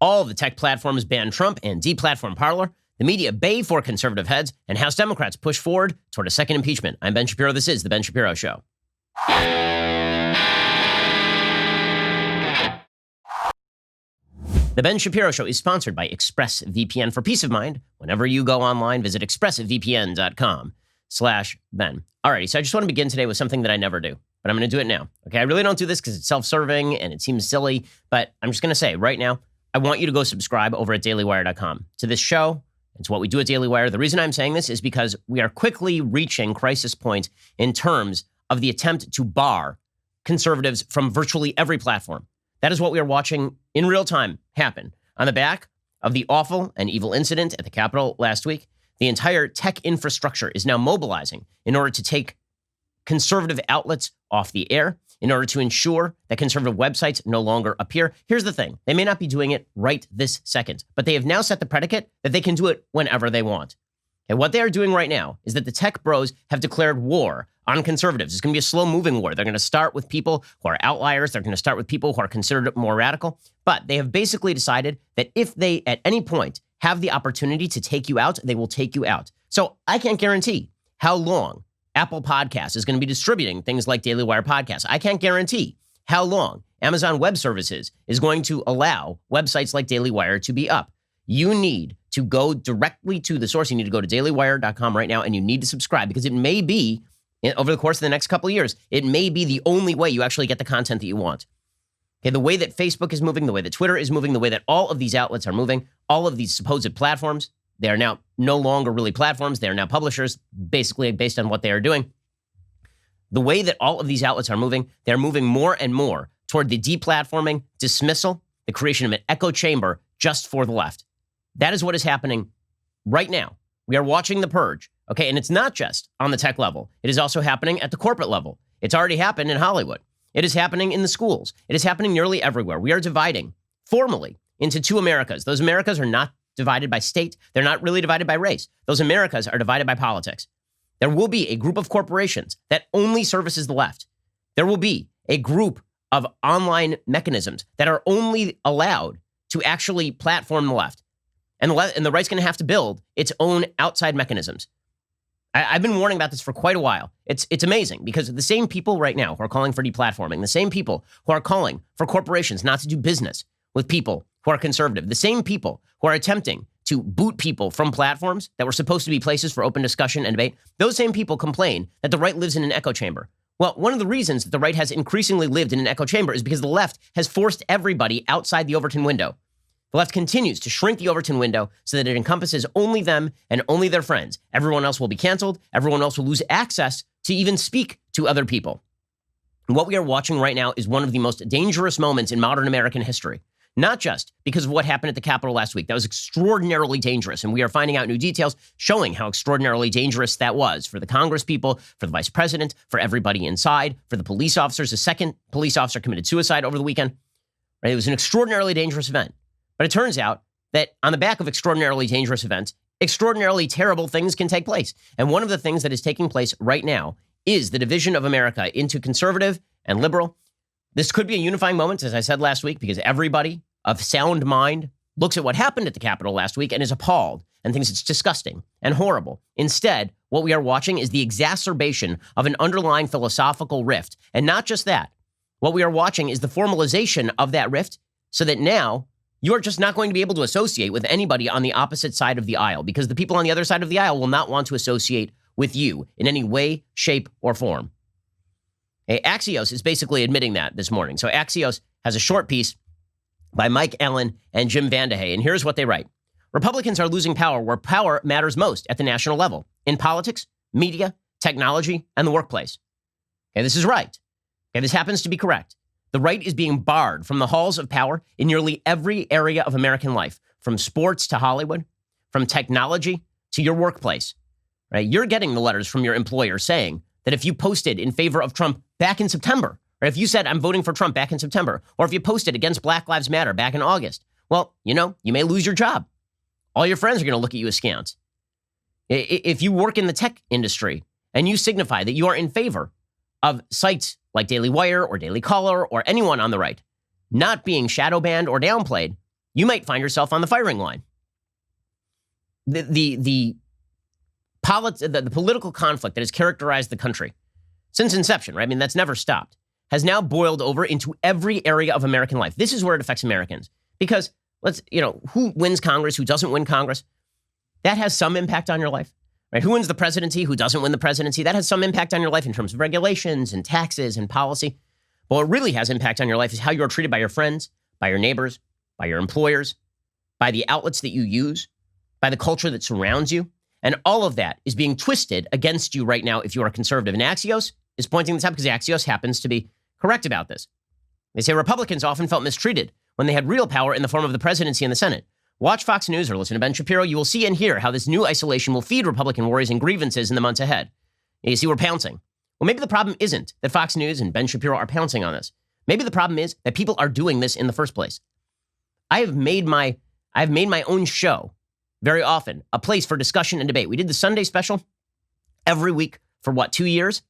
All the tech platforms ban Trump and deplatform Parler. The media bay for conservative heads, and House Democrats push forward toward a second impeachment. I'm Ben Shapiro. This is The Ben Shapiro Show. The Ben Shapiro Show is sponsored by ExpressVPN. For peace of mind, whenever you go online, visit expressvpn.com/Ben. Alrighty, so I just want to begin today with something that I never do, but I'm going to do it now. Okay, I really don't do this because it's self-serving and it seems silly, but I'm just going to say right now, I want you to go subscribe over at dailywire.com to this show. It's what we do at Daily Wire. The reason I'm saying this is because we are quickly reaching crisis point in terms of the attempt to bar conservatives from virtually every platform. That is what we are watching in real time happen. On the back of the awful and evil incident at the Capitol last week, the entire tech infrastructure is now mobilizing in order to take conservative outlets off the air, in order to ensure that conservative websites no longer appear. Here's the thing. They may not be doing it right this second, but they have now set the predicate that they can do it whenever they want. And what they are doing right now is that the tech bros have declared war on conservatives. It's going to be a slow-moving war. They're going to start with people who are outliers. They're going to start with people who are considered more radical. But they have basically decided that if they, at any point, have the opportunity to take you out, they will take you out. So I can't guarantee how long Apple Podcasts is going to be distributing things like Daily Wire podcasts. I can't guarantee how long Amazon Web Services is going to allow websites like Daily Wire to be up. You need to go directly to the source. You need to go to dailywire.com right now, and you need to subscribe because it may be, over the course of the next couple of years, it may be the only way you actually get the content that you want. Okay, the way that Facebook is moving, the way that Twitter is moving, the way that all of these outlets are moving, all of these supposed platforms, they are now no longer really platforms. They are now publishers, basically based on what they are doing. The way that all of these outlets are moving, they're moving more and more toward the deplatforming, dismissal, the creation of an echo chamber just for the left. That is what is happening right now. We are watching The Purge, okay? And it's not just on the tech level. It is also happening at the corporate level. It's already happened in Hollywood. It is happening in the schools. It is happening nearly everywhere. We are dividing formally into two Americas. Those Americas are not divided by state. They're not really divided by race. Those Americas are divided by politics. There will be a group of corporations that only services the left. There will be a group of online mechanisms that are only allowed to actually platform the left. And the right's going to have to build its own outside mechanisms. I've been warning about this for quite a while. It's amazing because the same people right now who are calling for deplatforming, the same people who are calling for corporations not to do business with people who are conservative, the same people who are attempting to boot people from platforms that were supposed to be places for open discussion and debate, those same people complain that the right lives in an echo chamber. Well, one of the reasons that the right has increasingly lived in an echo chamber is because the left has forced everybody outside the Overton window. The left continues to shrink the Overton window so that it encompasses only them and only their friends. Everyone else will be canceled. Everyone else will lose access to even speak to other people. And what we are watching right now is one of the most dangerous moments in modern American history. Not just because of what happened at the Capitol last week. That was extraordinarily dangerous, and we are finding out new details showing how extraordinarily dangerous that was for the Congress people, for the vice president, for everybody inside, for the police officers. A second police officer committed suicide over the weekend. Right? It was an extraordinarily dangerous event. But it turns out that on the back of extraordinarily dangerous events, extraordinarily terrible things can take place. And one of the things that is taking place right now is the division of America into conservative and liberal. This could be a unifying moment, as I said last week, because everybody of sound mind looks at what happened at the Capitol last week and is appalled and thinks it's disgusting and horrible. Instead, what we are watching is the exacerbation of an underlying philosophical rift. And not just that. What we are watching is the formalization of that rift so that now you're just not going to be able to associate with anybody on the opposite side of the aisle because the people on the other side of the aisle will not want to associate with you in any way, shape, or form. Axios is basically admitting that this morning. So Axios has a short piece by Mike Ellen and Jim Vandehey, and here's what they write. Republicans are losing power where power matters most at the national level, in politics, media, technology, and the workplace. Okay, this is right. Okay, this happens to be correct. The right is being barred from the halls of power in nearly every area of American life, from sports to Hollywood, from technology to your workplace. Right? You're getting the letters from your employer saying that if you posted in favor of Trump back in September, or if you said, I'm voting for Trump back in September, or if you posted against Black Lives Matter back in August, well, you may lose your job. All your friends are going to look at you askance. If you work in the tech industry and you signify that you are in favor of sites like Daily Wire or Daily Caller or anyone on the right not being shadow banned or downplayed, you might find yourself on the firing line. The political conflict that has characterized the country since inception, right? I mean, that's never stopped, has now boiled over into every area of American life. This is where it affects Americans because who wins Congress, who doesn't win Congress, that has some impact on your life, right? Who wins the presidency, who doesn't win the presidency, that has some impact on your life in terms of regulations and taxes and policy. But what really has impact on your life is how you're treated by your friends, by your neighbors, by your employers, by the outlets that you use, by the culture that surrounds you. And all of that is being twisted against you right now if you are conservative. And Axios is pointing this out because Axios happens to be correct about this. They say Republicans often felt mistreated when they had real power in the form of the presidency and the Senate. Watch Fox News or listen to Ben Shapiro. You will see and hear how this new isolation will feed Republican worries and grievances in the months ahead. You see, we're pouncing. Well, maybe the problem isn't that Fox News and Ben Shapiro are pouncing on this. Maybe the problem is that people are doing this in the first place. I've made my own show very often a place for discussion and debate. We did the Sunday special every week for 2 years?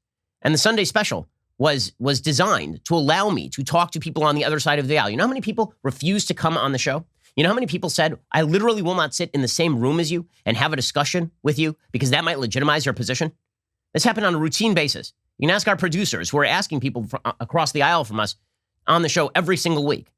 And the Sunday special was designed to allow me to talk to people on the other side of the aisle. You know how many people refused to come on the show? You know how many people said, I literally will not sit in the same room as you and have a discussion with you because that might legitimize your position? This happened on a routine basis. You can ask our producers who are asking people across the aisle from us on the show every single week.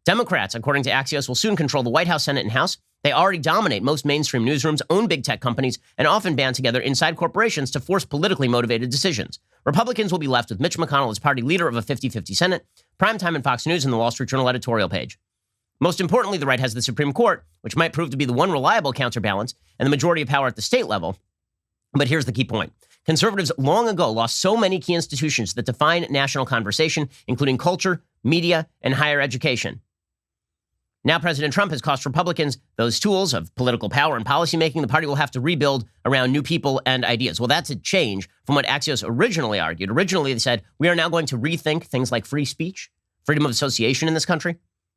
Democrats, according to Axios, will soon control the White House, Senate, and House. They already dominate most mainstream newsrooms, own big tech companies, and often band together inside corporations to force politically motivated decisions. Republicans will be left with Mitch McConnell as party leader of a 50-50 Senate, primetime in Fox News and the Wall Street Journal editorial page. Most importantly, the right has the Supreme Court, which might prove to be the one reliable counterbalance and the majority of power at the state level. But here's the key point. Conservatives long ago lost so many key institutions that define national conversation, including culture, media, and higher education. Now President Trump has cost Republicans those tools of political power and policymaking. The party will have to rebuild around new people and ideas. Well, that's a change from what Axios originally argued. Originally, they said, we are now going to rethink things like free speech, freedom of association in this country,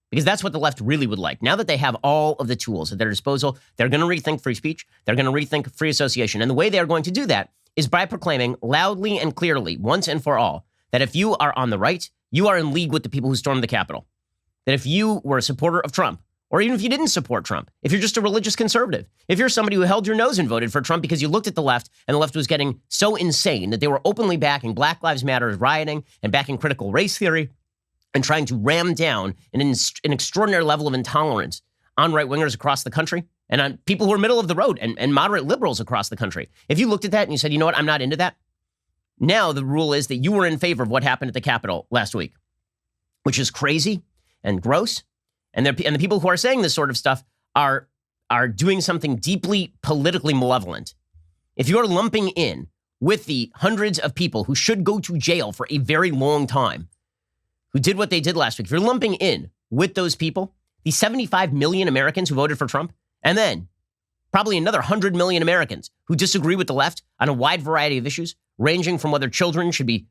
because that's what the left really would like. Now that they have all of the tools at their disposal, they're going to rethink free speech. They're going to rethink free association. And the way they are going to do that is by proclaiming loudly and clearly, once and for all, that if you are on the right, you are in league with the people who stormed the Capitol. That if you were a supporter of Trump, or even if you didn't support Trump, if you're just a religious conservative, if you're somebody who held your nose and voted for Trump because you looked at the left and the left was getting so insane that they were openly backing Black Lives Matter rioting and backing critical race theory and trying to ram down an extraordinary level of intolerance on right-wingers across the country and on people who are middle of the road and moderate liberals across the country. If you looked at that and you said, you know what, I'm not into that. Now the rule is that you were in favor of what happened at the Capitol last week, which is crazy and gross. And the people who are saying this sort of stuff are doing something deeply politically malevolent. If you're lumping in with the hundreds of people who should go to jail for a very long time, who did what they did last week, if you're lumping in with those people, the 75 million Americans who voted for Trump, and then probably another 100 million Americans who disagree with the left on a wide variety of issues, ranging from whether children should be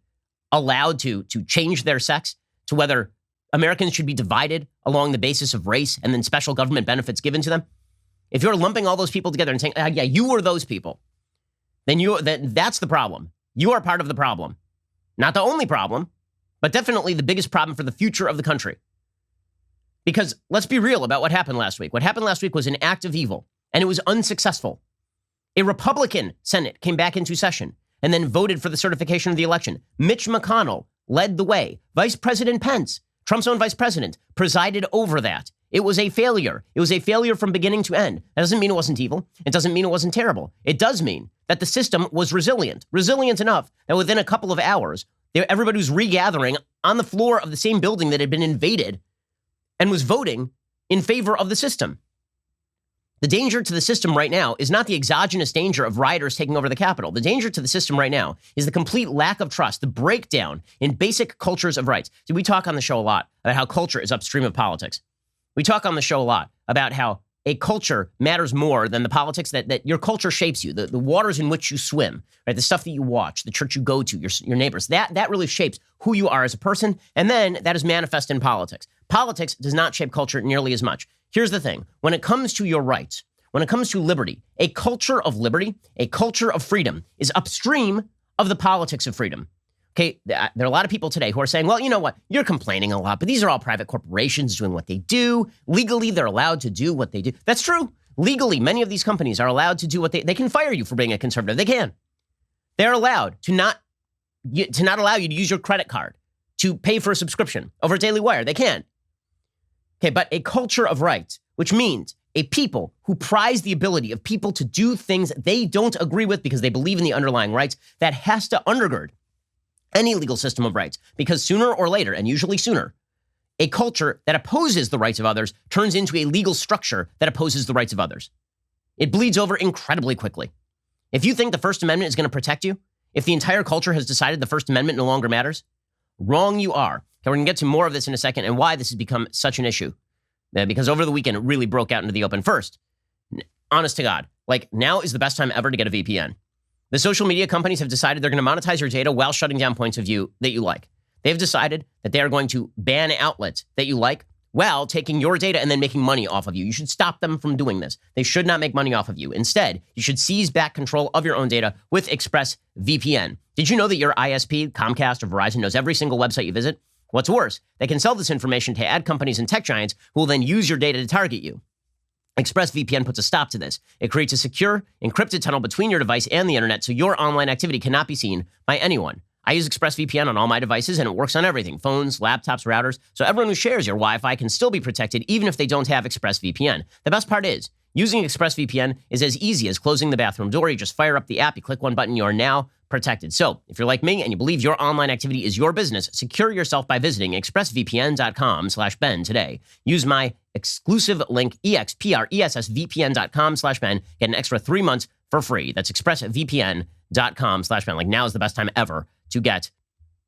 allowed to change their sex to whether Americans should be divided along the basis of race and then special government benefits given to them. If you're lumping all those people together and saying, yeah, you were those people, then that's the problem. You are part of the problem. Not the only problem, but definitely the biggest problem for the future of the country. Because let's be real about what happened last week. What happened last week was an act of evil, and it was unsuccessful. A Republican Senate came back into session and then voted for the certification of the election. Mitch McConnell led the way. Vice President Pence, Trump's own vice president, presided over that. It was a failure. It was a failure from beginning to end. That doesn't mean it wasn't evil. It doesn't mean it wasn't terrible. It does mean that the system was resilient enough that within a couple of hours, everybody was regathering on the floor of the same building that had been invaded and was voting in favor of the system. The danger to the system right now is not the exogenous danger of rioters taking over the Capitol. The danger to the system right now is the complete lack of trust, the breakdown in basic cultures of rights. See, we talk on the show a lot about how culture is upstream of politics. We talk on the show a lot about how a culture matters more than the politics, that your culture shapes you, the waters in which you swim, right? The stuff that you watch, the church you go to, your neighbors, that really shapes who you are as a person. And then that is manifest in politics. Politics does not shape culture nearly as much. Here's the thing. When it comes to your rights, when it comes to liberty, a culture of liberty, a culture of freedom is upstream of the politics of freedom. Okay, there are a lot of people today who are saying, well, you know what? You're complaining a lot, but these are all private corporations doing what they do. Legally, they're allowed to do what they do. That's true. Legally, many of these companies are allowed to do what they can fire you for being a conservative. They can. They're allowed to not allow you to use your credit card to pay for a subscription over Daily Wire. They can. Okay, but a culture of rights, which means a people who prize the ability of people to do things they don't agree with because they believe in the underlying rights, that has to undergird any legal system of rights. Because sooner or later, and usually sooner, a culture that opposes the rights of others turns into a legal structure that opposes the rights of others. It bleeds over incredibly quickly. If you think the First Amendment is going to protect you, if the entire culture has decided the First Amendment no longer matters, wrong you are. Okay, we're going to get to more of this in a second and why this has become such an issue. Because over the weekend, it really broke out into the open. First, honest to God, like now is the best time ever to get a VPN. The social media companies have decided they're going to monetize your data while shutting down points of view that you like. They've decided that they are going to ban outlets that you like while taking your data and then making money off of you. You should stop them from doing this. They should not make money off of you. Instead, you should seize back control of your own data with ExpressVPN. Did you know that your ISP, Comcast or Verizon, knows every single website you visit? What's worse, they can sell this information to ad companies and tech giants who will then use your data to target you. ExpressVPN puts a stop to this. It creates a secure, encrypted tunnel between your device and the internet so your online activity cannot be seen by anyone. I use ExpressVPN on all my devices, and it works on everything, phones, laptops, routers, so everyone who shares your Wi-Fi can still be protected even if they don't have ExpressVPN. The best part is, using ExpressVPN is as easy as closing the bathroom door. You just fire up the app, you click one button, you are now protected. So, if you're like me and you believe your online activity is your business, secure yourself by visiting expressvpn.com/Ben today. Use my exclusive link, expressvpn.com/Ben. Get an extra 3 months for free. That's expressvpn.com/Ben. Like now is the best time ever to get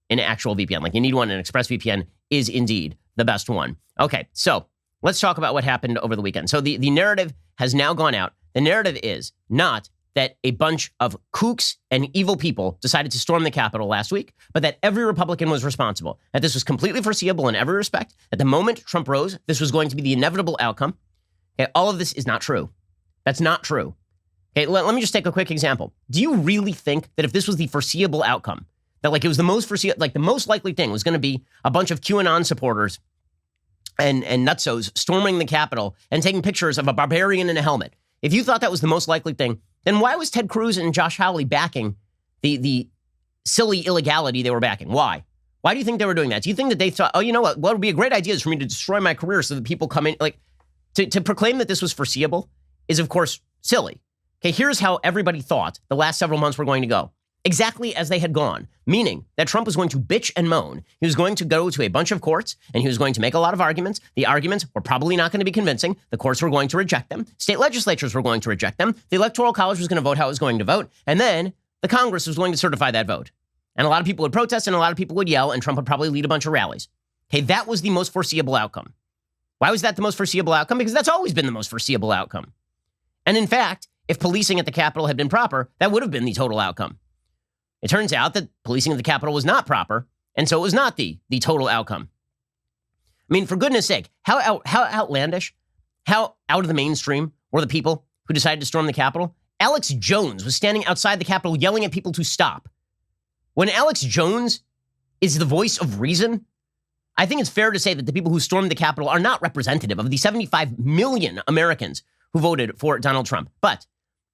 an actual VPN. Like you need one, and ExpressVPN is indeed the best one. Okay, so let's talk about what happened over the weekend. So the narrative has now gone out. The narrative is not that a bunch of kooks and evil people decided to storm the Capitol last week, but that every Republican was responsible, that this was completely foreseeable in every respect, that the moment Trump rose, this was going to be the inevitable outcome. Okay, all of this is not true. That's not true. Okay, let me just take a quick example. Do you really think that if this was the foreseeable outcome, that like it was the most foreseeable, like the most likely thing was going to be a bunch of QAnon supporters and nutsos storming the Capitol and taking pictures of a barbarian in a helmet? If you thought that was the most likely thing, then why was Ted Cruz and Josh Hawley backing the silly illegality they were backing? Why? Why do you think they were doing that? Do you think that they thought, oh, you know what would be a great idea is for me to destroy my career so that people come in? Like, to proclaim that this was foreseeable is, of course, silly. Okay, here's how everybody thought the last several months were going to go. Exactly as they had gone, meaning that Trump was going to bitch and moan. He was going to go to a bunch of courts, and he was going to make a lot of arguments. The arguments were probably not going to be convincing. The courts were going to reject them. State legislatures were going to reject them. The Electoral College was going to vote how it was going to vote. And then the Congress was going to certify that vote. And a lot of people would protest, and a lot of people would yell, and Trump would probably lead a bunch of rallies. Okay, that was the most foreseeable outcome. Why was that the most foreseeable outcome? Because that's always been the most foreseeable outcome. And in fact, if policing at the Capitol had been proper, that would have been the total outcome. It turns out that policing at the Capitol was not proper, and so it was not the total outcome. I mean, for goodness sake, how outlandish, how out of the mainstream were the people who decided to storm the Capitol? Alex Jones was standing outside the Capitol yelling at people to stop. When Alex Jones is the voice of reason, I think it's fair to say that the people who stormed the Capitol are not representative of the 75 million Americans who voted for Donald Trump. But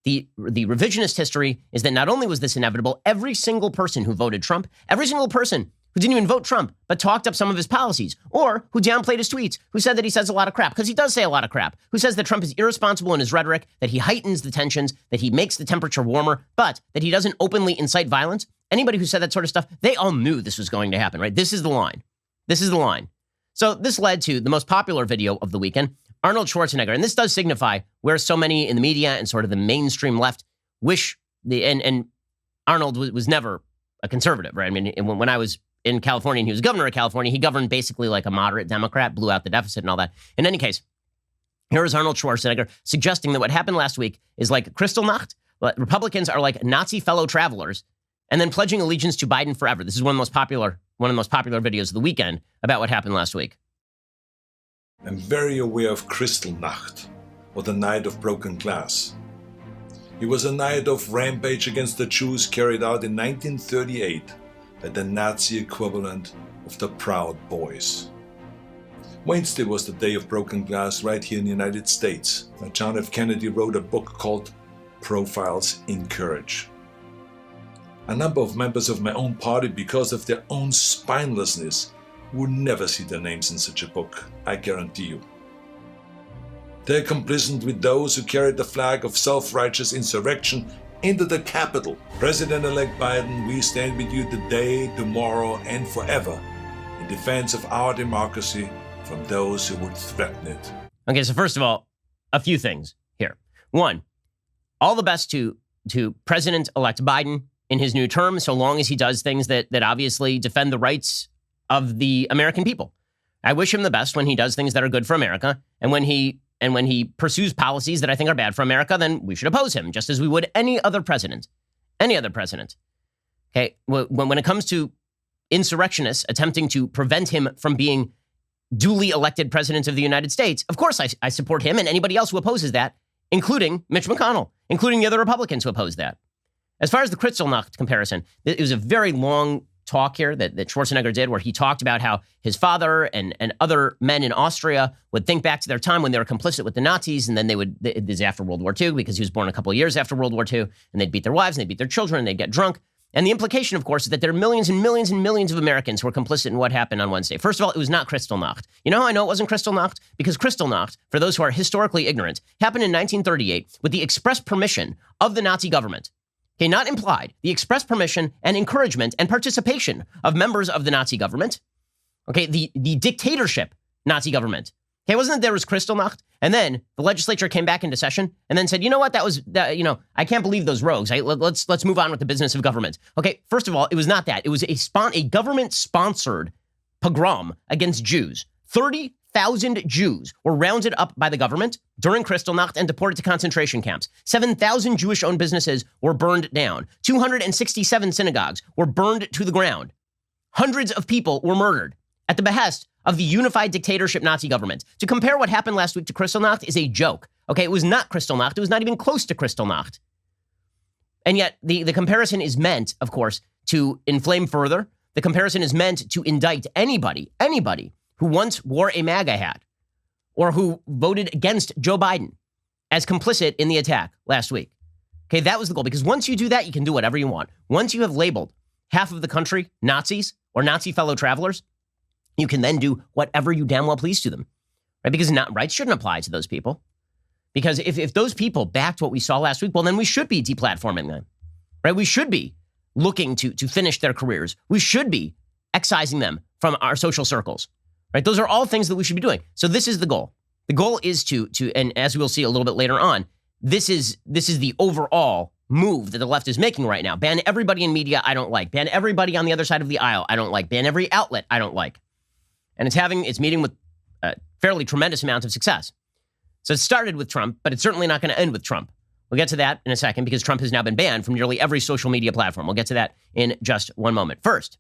the revisionist history is that not only was this inevitable, every single person who voted Trump, every single person who didn't even vote Trump, but talked up some of his policies, or who downplayed his tweets, who said that he says a lot of crap, because he does say a lot of crap, who says that Trump is irresponsible in his rhetoric, that he heightens the tensions, that he makes the temperature warmer, but that he doesn't openly incite violence. Anybody who said that sort of stuff, they all knew this was going to happen, right? This is the line. This is the line. So this led to the most popular video of the weekend, Arnold Schwarzenegger. And this does signify where so many in the media and sort of the mainstream left wish and Arnold was never a conservative, right? I mean, when I was in California and he was governor of California, he governed basically like a moderate Democrat, blew out the deficit and all that. In any case, here is Arnold Schwarzenegger suggesting that what happened last week is like Kristallnacht. Republicans are like Nazi fellow travelers and then pledging allegiance to Biden forever. This is one of the most popular videos of the weekend about what happened last week. I'm very aware of Kristallnacht, or the Night of Broken Glass. It was a night of rampage against the Jews carried out in 1938 by the Nazi equivalent of the Proud Boys. Wednesday was the day of broken glass right here in the United States, when John F. Kennedy wrote a book called Profiles in Courage. A number of members of my own party, because of their own spinelessness, would never see their names in such a book, I guarantee you. They're complicit with those who carried the flag of self-righteous insurrection into the Capitol. President-elect Biden, we stand with you today, tomorrow, and forever in defense of our democracy from those who would threaten it. Okay, so first of all, a few things here. One, all the best to President-elect Biden in his new term, so long as he does things that obviously defend the rights of the American people. I wish him the best when he does things that are good for America, and when he pursues policies that I think are bad for America, then we should oppose him, just as we would any other president. Any other president. Okay, when it comes to insurrectionists attempting to prevent him from being duly elected president of the United States, of course I support him and anybody else who opposes that, including Mitch McConnell, including the other Republicans who oppose that. As far as the Kristallnacht comparison, it was a very long talk here that Schwarzenegger did, where he talked about how his father and other men in Austria would think back to their time when they were complicit with the Nazis, and then this is after World War II, because he was born a couple of years after World War II, and they'd beat their wives, and they'd beat their children, and they'd get drunk. And the implication, of course, is that there are millions and millions and millions of Americans who are complicit in what happened on Wednesday. First of all, it was not Kristallnacht. You know how I know it wasn't Kristallnacht? Because Kristallnacht, for those who are historically ignorant, happened in 1938 with the express permission of the Nazi government. Okay, not implied. The express permission and encouragement and participation of members of the Nazi government. Okay, the dictatorship Nazi government. Okay, wasn't it there was Kristallnacht? And then the legislature came back into session and then said, you know what, I can't believe those rogues. Let's move on with the business of government. Okay, first of all, it was not that. It was a government-sponsored pogrom against Jews. 30,000 Jews were rounded up by the government during Kristallnacht and deported to concentration camps. 7,000 Jewish-owned businesses were burned down. 267 synagogues were burned to the ground. Hundreds of people were murdered at the behest of the unified dictatorship Nazi government. To compare what happened last week to Kristallnacht is a joke. Okay, it was not Kristallnacht. It was not even close to Kristallnacht. And yet the comparison is meant, of course, to inflame further. The comparison is meant to indict anybody who once wore a MAGA hat or who voted against Joe Biden as complicit in the attack last week. Okay, that was the goal, because once you do that, you can do whatever you want. Once you have labeled half of the country Nazis or Nazi fellow travelers, you can then do whatever you damn well please to them, right? Because rights shouldn't apply to those people. Because if those people backed what we saw last week, well, then we should be deplatforming them, right? We should be looking to finish their careers. We should be excising them from our social circles, right? Those are all things that we should be doing. So this is the goal. The goal is to and as we'll see a little bit later on, this is the overall move that the left is making right now. Ban everybody in media I don't like. Ban everybody on the other side of the aisle I don't like. Ban every outlet I don't like. And it's meeting with a fairly tremendous amount of success. So it started with Trump, but it's certainly not going to end with Trump. We'll get to that in a second, because Trump has now been banned from nearly every social media platform. We'll get to that in just one moment. First,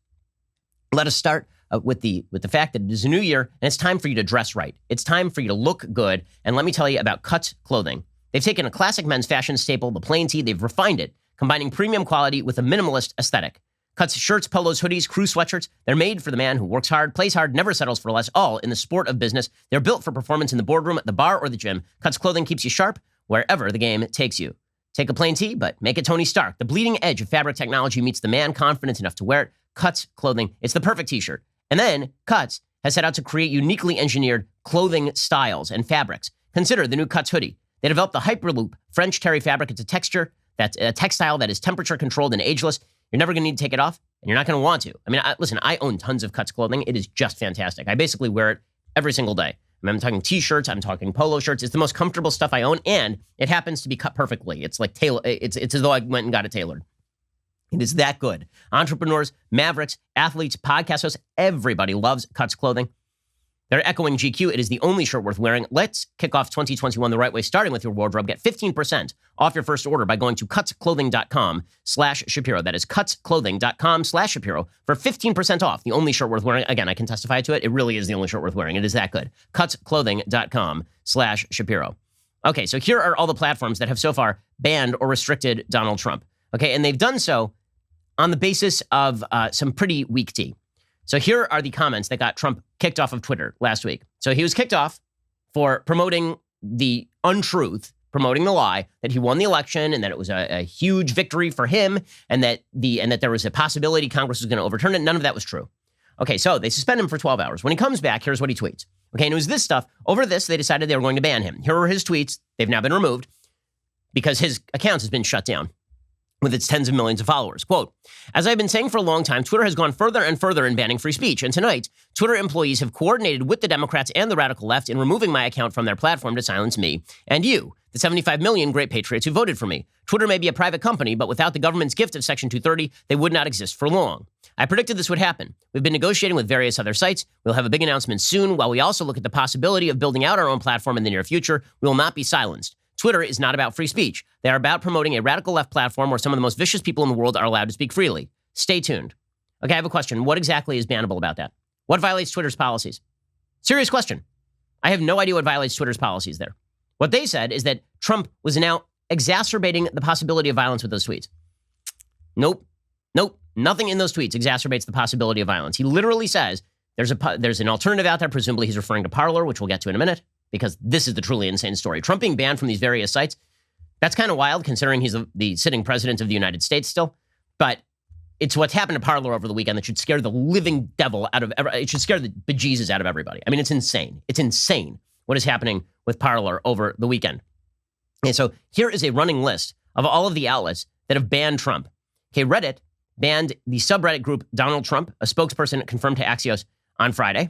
let us start with the fact that it is a new year, and it's time for you to dress right. It's time for you to look good. And let me tell you about Cuts Clothing. They've taken a classic men's fashion staple, the plain tee. They've refined it, combining premium quality with a minimalist aesthetic. Cuts shirts, polos, hoodies, crew sweatshirts. They're made for the man who works hard, plays hard, never settles for less, all in the sport of business. They're built for performance in the boardroom, the bar, or the gym. Cuts Clothing keeps you sharp wherever the game takes you. Take a plain tee, but make it Tony Stark. The bleeding edge of fabric technology meets the man confident enough to wear it. Cuts Clothing. It's the perfect t-shirt. And then Cuts has set out to create uniquely engineered clothing styles and fabrics. Consider the new Cuts hoodie. They developed the Hyperloop French terry fabric. It's a textile that is temperature controlled and ageless. You're never going to need to take it off, and you're not going to want to. I mean, listen, I own tons of Cuts clothing. It is just fantastic. I basically wear it every single day. I'm talking t-shirts. I'm talking polo shirts. It's the most comfortable stuff I own, and it happens to be cut perfectly. It's like it's as though I went and got it tailored. It is that good. Entrepreneurs, mavericks, athletes, podcast hosts, everybody loves Cuts clothing. They're echoing GQ. It is the only shirt worth wearing. Let's kick off 2021 the right way, starting with your wardrobe. Get 15% off your first order by going to cutsclothing.com/Shapiro. That is cutsclothing.com/Shapiro for 15% off. The only shirt worth wearing. Again, I can testify to it. It really is the only shirt worth wearing. It is that good. Cutsclothing.com/Shapiro. Okay, so here are all the platforms that have so far banned or restricted Donald Trump. Okay, and they've done so on the basis of some pretty weak tea. So here are the comments that got Trump kicked off of Twitter last week. So he was kicked off for promoting the untruth, promoting the lie that he won the election and that it was a huge victory for him and that there was a possibility Congress was going to overturn it. None of that was true. Okay, so they suspend him for 12 hours. When he comes back, here's what he tweets. Okay, and it was this stuff. Over this, they decided they were going to ban him. Here are his tweets. They've now been removed because his account has been shut down with its tens of millions of followers. Quote, as I've been saying for a long time, Twitter has gone further and further in banning free speech. And tonight, Twitter employees have coordinated with the Democrats and the radical left in removing my account from their platform to silence me and you, the 75 million great patriots who voted for me. Twitter may be a private company, but without the government's gift of Section 230, they would not exist for long. I predicted this would happen. We've been negotiating with various other sites. We'll have a big announcement soon. While we also look at the possibility of building out our own platform in the near future, we will not be silenced. Twitter is not about free speech. They are about promoting a radical left platform where some of the most vicious people in the world are allowed to speak freely. Stay tuned. Okay, I have a question. What exactly is bannable about that? What violates Twitter's policies? Serious question. I have no idea what violates Twitter's policies there. What they said is that Trump was now exacerbating the possibility of violence with those tweets. Nope. Nothing in those tweets exacerbates the possibility of violence. He literally says there's an alternative out there. Presumably he's referring to Parler, which we'll get to in a minute, because this is the truly insane story. Trump being banned from these various sites, that's kind of wild considering he's the sitting president of the United States still. But it's what's happened to Parler over the weekend that should scare the living devil out of it should scare the bejesus out of everybody. I mean, it's insane. It's insane what is happening with Parler over the weekend. And so here is a running list of all of the outlets that have banned Trump. Okay, Reddit banned the subreddit group Donald Trump, a spokesperson confirmed to Axios on Friday.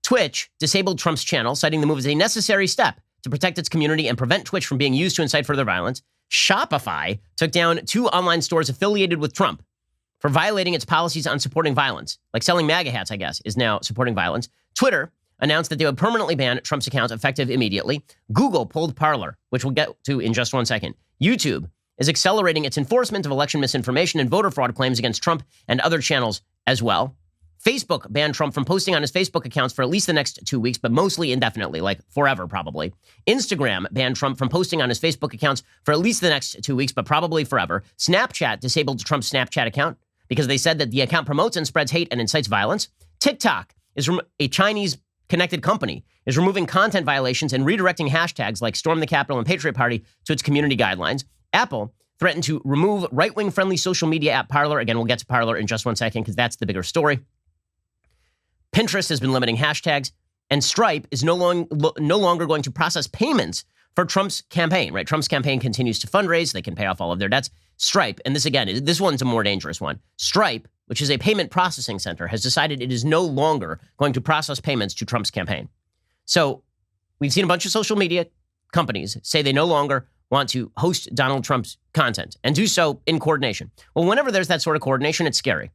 Twitch disabled Trump's channel, citing the move as a necessary step to protect its community and prevent Twitch from being used to incite further violence. Shopify took down 2 online stores affiliated with Trump for violating its policies on supporting violence. Like selling MAGA hats, I guess, is now supporting violence. Twitter announced that they would permanently ban Trump's account effective immediately. Google pulled Parler, which we'll get to in just one second. YouTube is accelerating its enforcement of election misinformation and voter fraud claims against Trump and other channels as well. Facebook banned Trump from posting on his Facebook accounts for at least the next 2 weeks, but mostly indefinitely, like forever probably. Instagram banned Trump from posting on his Facebook accounts for at least the next 2 weeks, but probably forever. Snapchat disabled Trump's Snapchat account because they said that the account promotes and spreads hate and incites violence. TikTok is a Chinese connected company, is removing content violations and redirecting hashtags like Storm the Capitol and Patriot Party to its community guidelines. Apple threatened to remove right-wing friendly social media app Parler. Again, we'll get to Parler in just one second because that's the bigger story. Pinterest has been limiting hashtags, and Stripe is no longer going to process payments for Trump's campaign, right? Trump's campaign continues to fundraise. They can pay off all of their debts. Stripe, and this one's a more dangerous one. Stripe, which is a payment processing center, has decided it is no longer going to process payments to Trump's campaign. So we've seen a bunch of social media companies say they no longer want to host Donald Trump's content and do so in coordination. Well, whenever there's that sort of coordination, it's scary.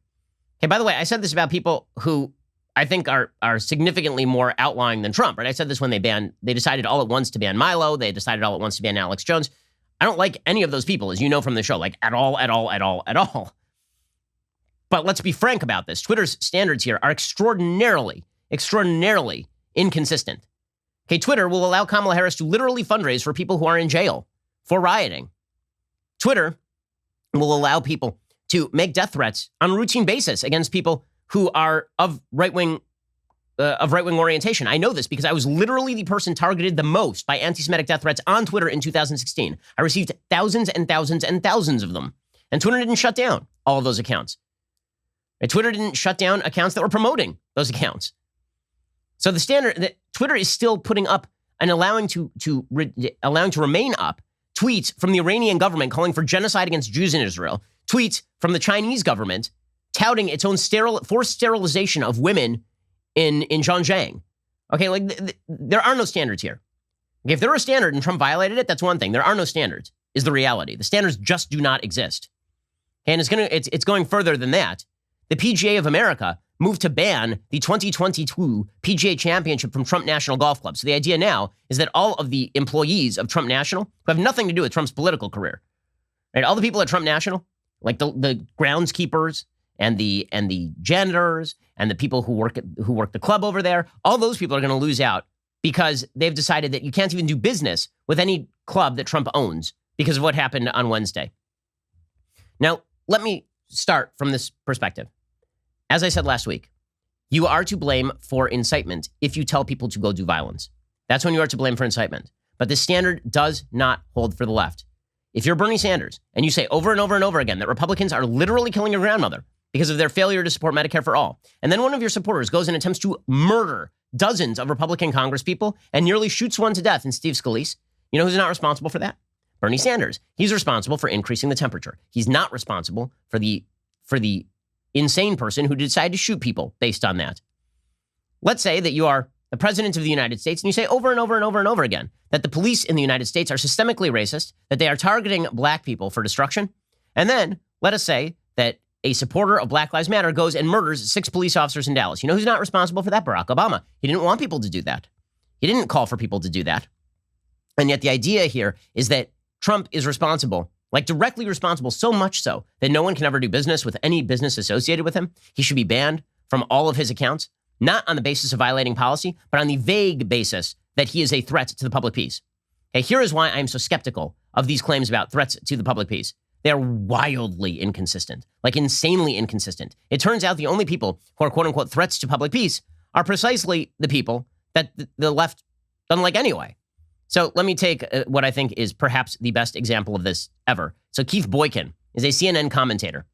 Okay, by the way, I said this about people who I think are significantly more outlying than Trump, right? I said this when they decided all at once to ban Milo. They decided all at once to ban Alex Jones. I don't like any of those people, as you know from the show, like at all. But let's be frank about this. Twitter's standards here are extraordinarily inconsistent. Okay, Twitter will allow Kamala Harris to literally fundraise for people who are in jail for rioting. Twitter will allow people to make death threats on a routine basis against people who are of right-wing orientation. I know this because I was literally the person targeted the most by anti-Semitic death threats on Twitter in 2016. I received thousands and thousands and thousands of them. And Twitter didn't shut down all of those accounts. And Twitter didn't shut down accounts that were promoting those accounts. So the standard that Twitter is still putting up and allowing to remain up tweets from the Iranian government calling for genocide against Jews in Israel, tweets from the Chinese government touting its own forced sterilization of women in Xinjiang. Okay, like there are no standards here. Okay, if there were a standard and Trump violated it, that's one thing. There are no standards, is the reality. The standards just do not exist. And it's going further than that. The PGA of America moved to ban the 2022 PGA Championship from Trump National Golf Club. So the idea now is that all of the employees of Trump National, who have nothing to do with Trump's political career, right? All the people at Trump National, like the groundskeepers and the janitors and the people who work the club over there, all those people are going to lose out because they've decided that you can't even do business with any club that Trump owns because of what happened on Wednesday. Now, let me start from this perspective. As I said last week, you are to blame for incitement if you tell people to go do violence. That's when you are to blame for incitement. But the standard does not hold for the left. If you're Bernie Sanders and you say over and over and over again that Republicans are literally killing your grandmother because of their failure to support Medicare for all, and then one of your supporters goes and attempts to murder dozens of Republican congresspeople and nearly shoots one to death in Steve Scalise, you know who's not responsible for that? Bernie Sanders. He's responsible for increasing the temperature. He's not responsible for the insane person who decided to shoot people based on that. Let's say that you are the president of the United States and you say over and over and over and over again that the police in the United States are systemically racist, that they are targeting black people for destruction. And then let us say that a supporter of Black Lives Matter goes and murders 6 police officers in Dallas. You know who's not responsible for that? Barack Obama. He didn't want people to do that. He didn't call for people to do that. And yet the idea here is that Trump is responsible, like directly responsible, so much so that no one can ever do business with any business associated with him. He should be banned from all of his accounts, not on the basis of violating policy, but on the vague basis that he is a threat to the public peace. Okay, here is why I'm so skeptical of these claims about threats to the public peace. They are wildly inconsistent, like insanely inconsistent. It turns out the only people who are quote unquote threats to public peace are precisely the people that the left doesn't like anyway. So let me take what I think is perhaps the best example of this ever. So Keith Boykin is a CNN commentator.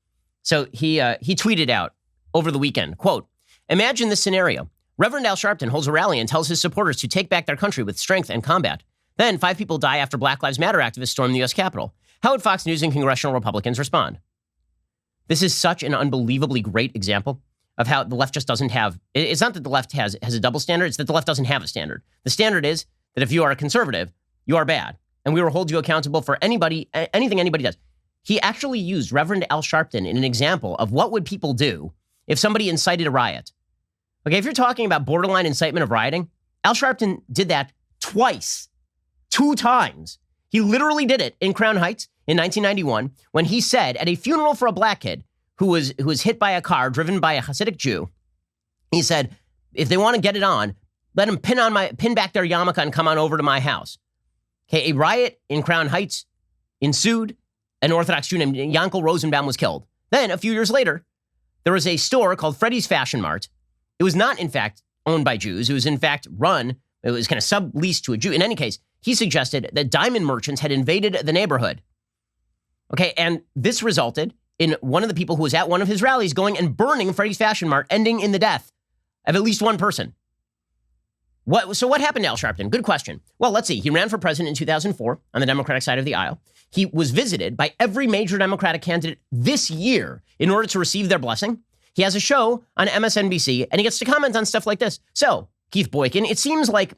So he tweeted out over the weekend, quote, "Imagine this scenario. Reverend Al Sharpton holds a rally and tells his supporters to take back their country with strength and combat. Then 5 people die after Black Lives Matter activists storm the U.S. Capitol. How would Fox News and congressional Republicans respond?" This is such an unbelievably great example of how the left just doesn't have, it's not that the left has a double standard, it's that the left doesn't have a standard. The standard is that if you are a conservative, you are bad. And we will hold you accountable for anything anybody does. He actually used Reverend Al Sharpton in an example of what would people do if somebody incited a riot. Okay, if you're talking about borderline incitement of rioting, Al Sharpton did that twice, 2 times. He literally did it in Crown Heights in 1991 when he said at a funeral for a black kid who was hit by a car driven by a Hasidic Jew, he said, if they want to get it on, let them pin back their yarmulke and come on over to my house. Okay, a riot in Crown Heights ensued. An Orthodox Jew named Yankel Rosenbaum was killed. Then, a few years later, there was a store called Freddy's Fashion Mart. It was not, in fact, owned by Jews. It was, in fact, it was kind of subleased to a Jew. In any case, he suggested that diamond merchants had invaded the neighborhood. Okay, and this resulted in one of the people who was at one of his rallies going and burning Freddy's Fashion Mart, ending in the death of at least one person. So what happened to Al Sharpton? Good question. Well, let's see. He ran for president in 2004 on the Democratic side of the aisle. He was visited by every major Democratic candidate this year in order to receive their blessing. He has a show on MSNBC, and he gets to comment on stuff like this. So, Keith Boykin, it seems like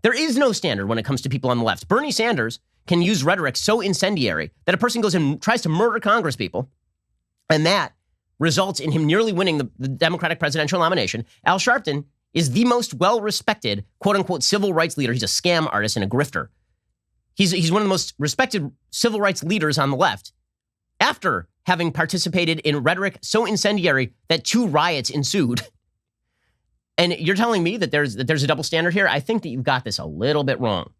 there is no standard when it comes to people on the left. Bernie Sanders can use rhetoric so incendiary that a person goes and tries to murder Congress people, and that results in him nearly winning the Democratic presidential nomination. Al Sharpton is the most well-respected, quote-unquote, civil rights leader. He's a scam artist and a grifter. He's one of the most respected civil rights leaders on the left after having participated in rhetoric so incendiary that 2 riots ensued. And you're telling me that there's a double standard here? I think that you've got this a little bit wrong.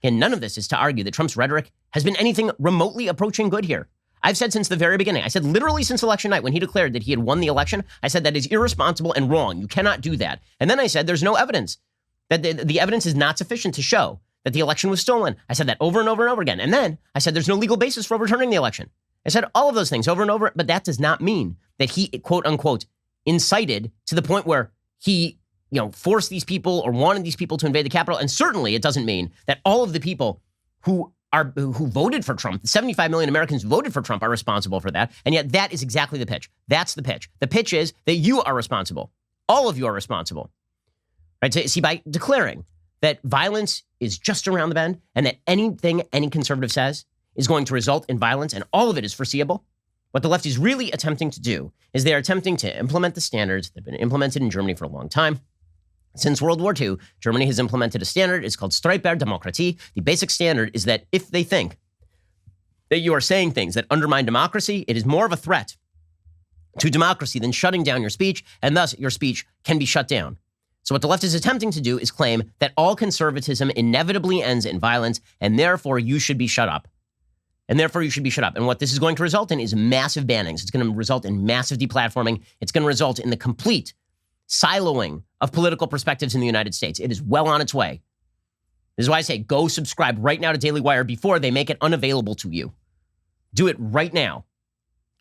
And none of this is to argue that Trump's rhetoric has been anything remotely approaching good here. I've said since the very beginning, I said literally since election night when he declared that he had won the election, I said that is irresponsible and wrong. You cannot do that. And then I said there's no evidence, that the evidence is not sufficient to show that the election was stolen. I said that over and over and over again. And then I said there's no legal basis for overturning the election. I said all of those things over and over, but that does not mean that he, quote unquote, incited to the point where he, forced these people or wanted these people to invade the Capitol. And certainly it doesn't mean that all of the people who voted for Trump, the 75 million Americans who voted for Trump, are responsible for that. And yet that is exactly the pitch. That's the pitch. The pitch is that you are responsible. All of you are responsible. Right? So, see, by declaring that violence is just around the bend and that anything any conservative says is going to result in violence and all of it is foreseeable, what the left is really attempting to do is they are attempting to implement the standards that have been implemented in Germany for a long time. Since World War II, Germany has implemented a standard. It's called Streitbare-Demokratie. The basic standard is that if they think that you are saying things that undermine democracy, it is more of a threat to democracy than shutting down your speech, and thus your speech can be shut down. So what the left is attempting to do is claim that all conservatism inevitably ends in violence, and therefore you should be shut up. and therefore you should be shut up. And what this is going to result in is massive bannings. It's going to result in massive deplatforming. It's going to result in the complete siloing of political perspectives in the United States. It is well on its way. This is why I say go subscribe right now to Daily Wire before they make it unavailable to you. Do it right now.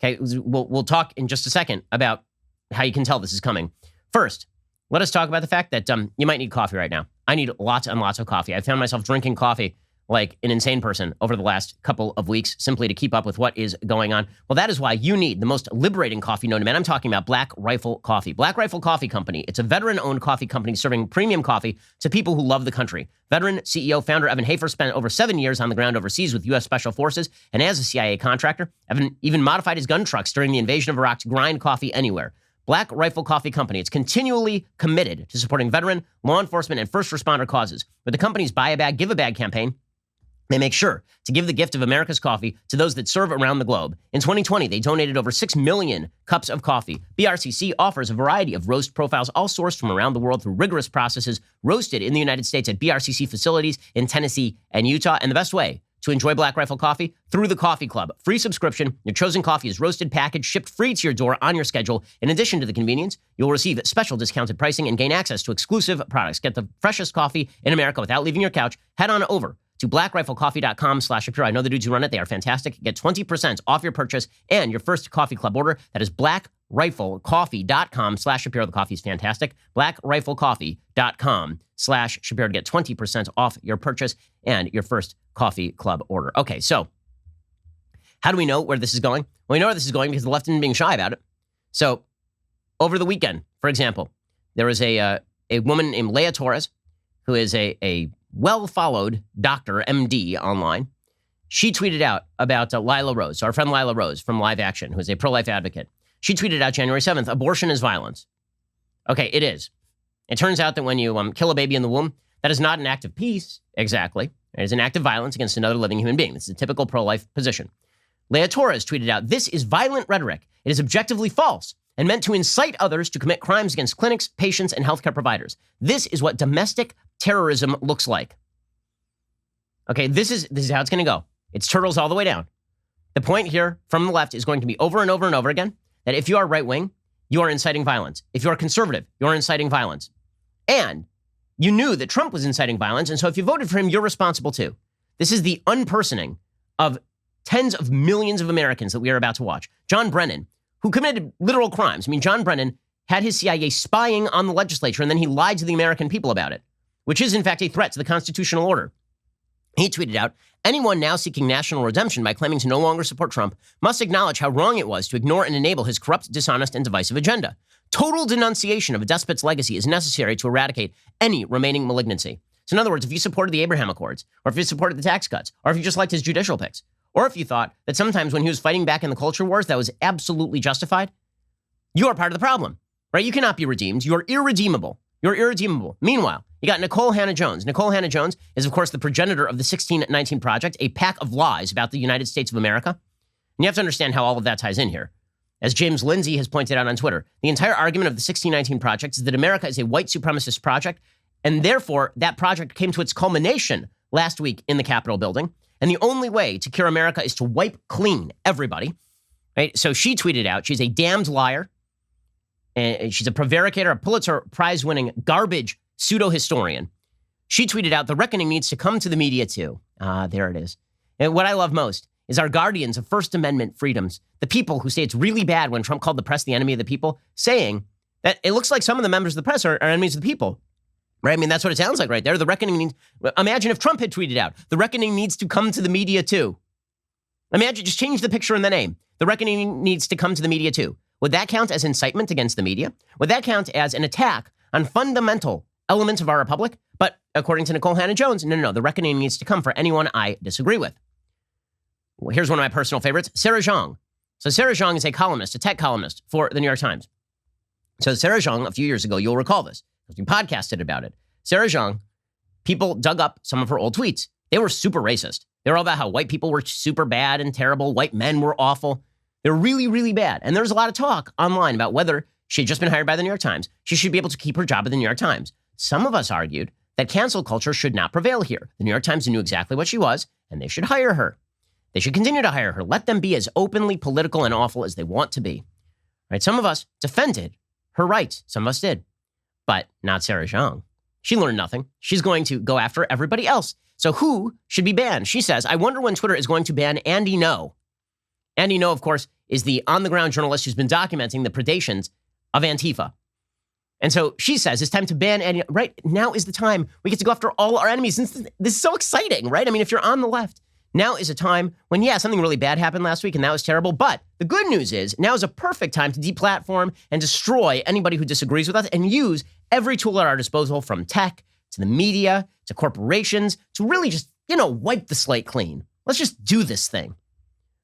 Okay, we'll talk in just a second about how you can tell this is coming. First, let us talk about the fact that you might need coffee right now. I need lots and lots of coffee. I found myself drinking coffee like an insane person over the last couple of weeks simply to keep up with what is going on. Well, that is why you need the most liberating coffee known to man. I'm talking about Black Rifle Coffee. Black Rifle Coffee Company. It's a veteran-owned coffee company serving premium coffee to people who love the country. Veteran CEO, founder Evan Hafer spent over 7 years on the ground overseas with U.S. Special Forces and as a CIA contractor. Evan even modified his gun trucks during the invasion of Iraq to grind coffee anywhere. Black Rifle Coffee Company. It's continually committed to supporting veteran, law enforcement, and first responder causes. With the company's Buy a Bag, Give a Bag campaign, they make sure to give the gift of America's coffee to those that serve around the globe. In 2020, they donated over 6 million cups of coffee. BRCC offers a variety of roast profiles, all sourced from around the world through rigorous processes, roasted in the United States at BRCC facilities in Tennessee and Utah. And the best way to enjoy Black Rifle Coffee? Through the Coffee Club. Free subscription. Your chosen coffee is roasted, packaged, shipped free to your door on your schedule. In addition to the convenience, you'll receive special discounted pricing and gain access to exclusive products. Get the freshest coffee in America without leaving your couch. Head on over to blackriflecoffee.com/Shapiro. I know the dudes who run it. They are fantastic. Get 20% off your purchase and your first coffee club order. That is blackriflecoffee.com/Shapiro. The coffee is fantastic. blackriflecoffee.com/Shapiro to get 20% off your purchase and your first coffee club order. Okay, so how do we know where this is going? Well, we know where this is going because the left isn't being shy about it. So over the weekend, for example, there was a woman named Leah Torres, who is a well-followed doctor, MD, online. She tweeted out about Lila Rose, our friend Lila Rose from Live Action, who is a pro-life advocate. She tweeted out January 7th, abortion is violence. Okay, it is. It turns out that when you kill a baby in the womb, that is not an act of peace, exactly. It is an act of violence against another living human being. This is a typical pro-life position. Leah Torres tweeted out, this is violent rhetoric. It is objectively false and meant to incite others to commit crimes against clinics, patients, and healthcare providers. This is what domestic terrorism looks like. Okay, this is how it's going to go. It's turtles all the way down. The point here from the left is going to be over and over and over again that if you are right-wing, you are inciting violence. If you are conservative, you are inciting violence. And you knew that Trump was inciting violence, and so if you voted for him, you're responsible too. This is the unpersoning of tens of millions of Americans that we are about to watch. John Brennan, who committed literal crimes. I mean, John Brennan had his CIA spying on the legislature, and then he lied to the American people about it, which is, in fact, a threat to the constitutional order. He tweeted out, anyone now seeking national redemption by claiming to no longer support Trump must acknowledge how wrong it was to ignore and enable his corrupt, dishonest, and divisive agenda. Total denunciation of a despot's legacy is necessary to eradicate any remaining malignancy. So in other words, if you supported the Abraham Accords, or if you supported the tax cuts, or if you just liked his judicial picks, or if you thought that sometimes when he was fighting back in the culture wars that was absolutely justified, you are part of the problem, right? You cannot be redeemed. You're irredeemable. You're irredeemable. Meanwhile, you got Nicole Hannah-Jones. Nicole Hannah-Jones is, of course, the progenitor of the 1619 Project, a pack of lies about the United States of America. And you have to understand how all of that ties in here. As James Lindsay has pointed out on Twitter, the entire argument of the 1619 Project is that America is a white supremacist project, and therefore that project came to its culmination last week in the Capitol building. And the only way to cure America is to wipe clean everybody. Right? So she tweeted out, she's a damned liar, and she's a prevaricator, a Pulitzer Prize-winning garbage pseudo-historian. She tweeted out, the reckoning needs to come to the media too. There it is. And what I love most is our guardians of First Amendment freedoms, the people who say it's really bad when Trump called the press the enemy of the people, saying that it looks like some of the members of the press are enemies of the people. Right? I mean, that's what it sounds like right there. The reckoning needs, imagine if Trump had tweeted out, the reckoning needs to come to the media too. Imagine, just change the picture and the name. The reckoning needs to come to the media too. Would that count as incitement against the media? Would that count as an attack on fundamental elements of our republic? But according to Nicole Hannah-Jones, no, the reckoning needs to come for anyone I disagree with. Well, here's one of my personal favorites, Sarah Zhang. So Sarah Zhang is a columnist, a tech columnist for the New York Times. So Sarah Zhang, a few years ago, you'll recall this, because we podcasted about it. Sarah Zhang, people dug up some of her old tweets. They were super racist. They were all about how white people were super bad and terrible. White men were awful. They're really, really bad. And there's a lot of talk online about whether she had just been hired by the New York Times. She should be able to keep her job at the New York Times. Some of us argued that cancel culture should not prevail here. The New York Times knew exactly what she was, and they should hire her. They should continue to hire her. Let them be as openly political and awful as they want to be. Right? Some of us defended her rights. Some of us did. But not Sarah Jeong. She learned nothing. She's going to go after everybody else. So who should be banned? She says, I wonder when Twitter is going to ban Andy Ngo. Andy Ngo, of course, is the on-the-ground journalist who's been documenting the predations of Antifa. And so she says it's time to ban Andy. Right now is the time we get to go after all our enemies. This is so exciting, right? I mean, if you're on the left, now is a time when, yeah, something really bad happened last week and that was terrible. But the good news is now is a perfect time to deplatform and destroy anybody who disagrees with us and use every tool at our disposal, from tech to the media to corporations, to really just, wipe the slate clean. Let's just do this thing.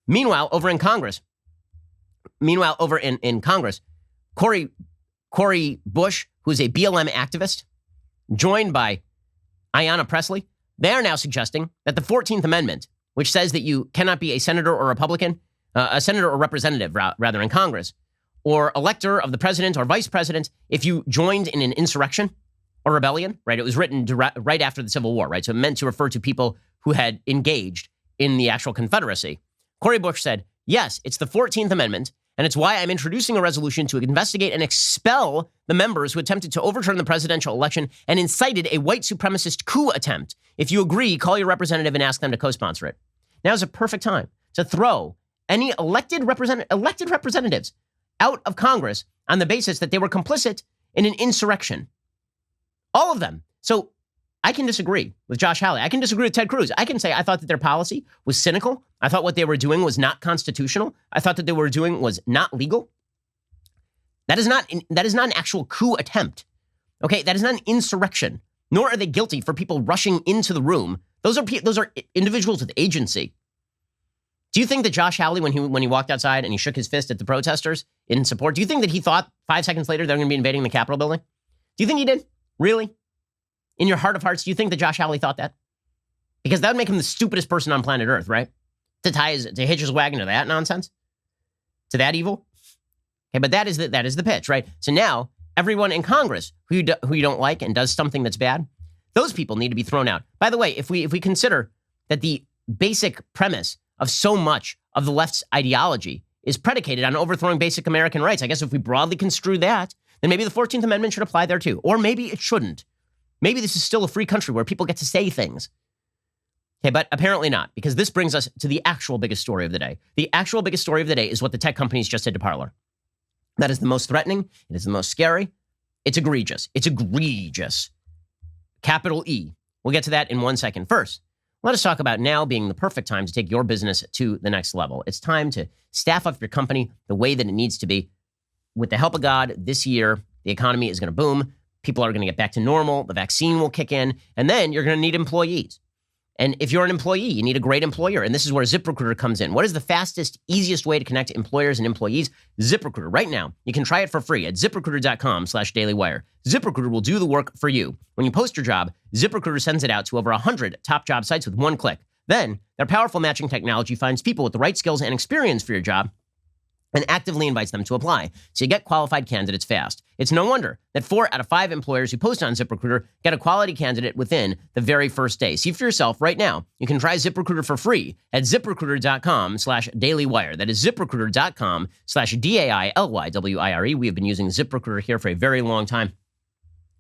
Meanwhile, over in Congress, Cori Bush, who's a BLM activist, joined by Ayanna Pressley, they are now suggesting that the 14th Amendment, which says that you cannot be a senator or Republican, a senator or representative, rather, in Congress, or elector of the president or vice president, if you joined in an insurrection or rebellion, right? It was written right after the Civil War, right? So it meant to refer to people who had engaged in the actual Confederacy. Cori Bush said, yes, it's the 14th Amendment, and it's why I'm introducing a resolution to investigate and expel the members who attempted to overturn the presidential election and incited a white supremacist coup attempt. If you agree, call your representative and ask them to co-sponsor it. Now is a perfect time to throw any elected representatives out of Congress on the basis that they were complicit in an insurrection. All of them. So I can disagree with Josh Hawley. I can disagree with Ted Cruz. I can say I thought that their policy was cynical. I thought what they were doing was not constitutional. I thought that they were doing was not legal. That is not an actual coup attempt. Okay, that is not an insurrection. Nor are they guilty for people rushing into the room. Those are individuals with agency. Do you think that Josh Hawley, when he walked outside and he shook his fist at the protesters in support, do you think that he thought 5 seconds later they're going to be invading the Capitol building? Do you think he did? Really? In your heart of hearts, do you think that Josh Hawley thought that? Because that would make him the stupidest person on planet Earth, right? To hitch his wagon to that nonsense? To that evil? Okay, but that is the pitch, right? So now, everyone in Congress who you don't like and does something that's bad, those people need to be thrown out. By the way, if we consider that the basic premise of so much of the left's ideology is predicated on overthrowing basic American rights, I guess if we broadly construe that, then maybe the 14th Amendment should apply there too. Or maybe it shouldn't. Maybe this is still a free country where people get to say things. Okay, but apparently not, because this brings us to the actual biggest story of the day. The actual biggest story of the day is what the tech companies just did to Parler. That is the most threatening. It is the most scary. It's egregious. It's egregious. Capital E. We'll get to that in 1 second. First, let us talk about now being the perfect time to take your business to the next level. It's time to staff up your company the way that it needs to be. With the help of God, this year, the economy is going to boom. People are going to get back to normal. The vaccine will kick in, and then you're going to need employees. And if you're an employee, you need a great employer. And this is where ZipRecruiter comes in. What is the fastest, easiest way to connect employers and employees? ZipRecruiter. Right now, you can try it for free at ZipRecruiter.com/dailywire. ZipRecruiter will do the work for you. When you post your job, ZipRecruiter sends it out to over 100 top job sites with one click. Then, their powerful matching technology finds people with the right skills and experience for your job and actively invites them to apply. So you get qualified candidates fast. It's no wonder that 4 out of 5 employers who post on ZipRecruiter get a quality candidate within the very first day. See for yourself right now. You can try ZipRecruiter for free at ZipRecruiter.com/dailywire. That is ZipRecruiter.com/DAILYWIRE. We have been using ZipRecruiter here for a very long time.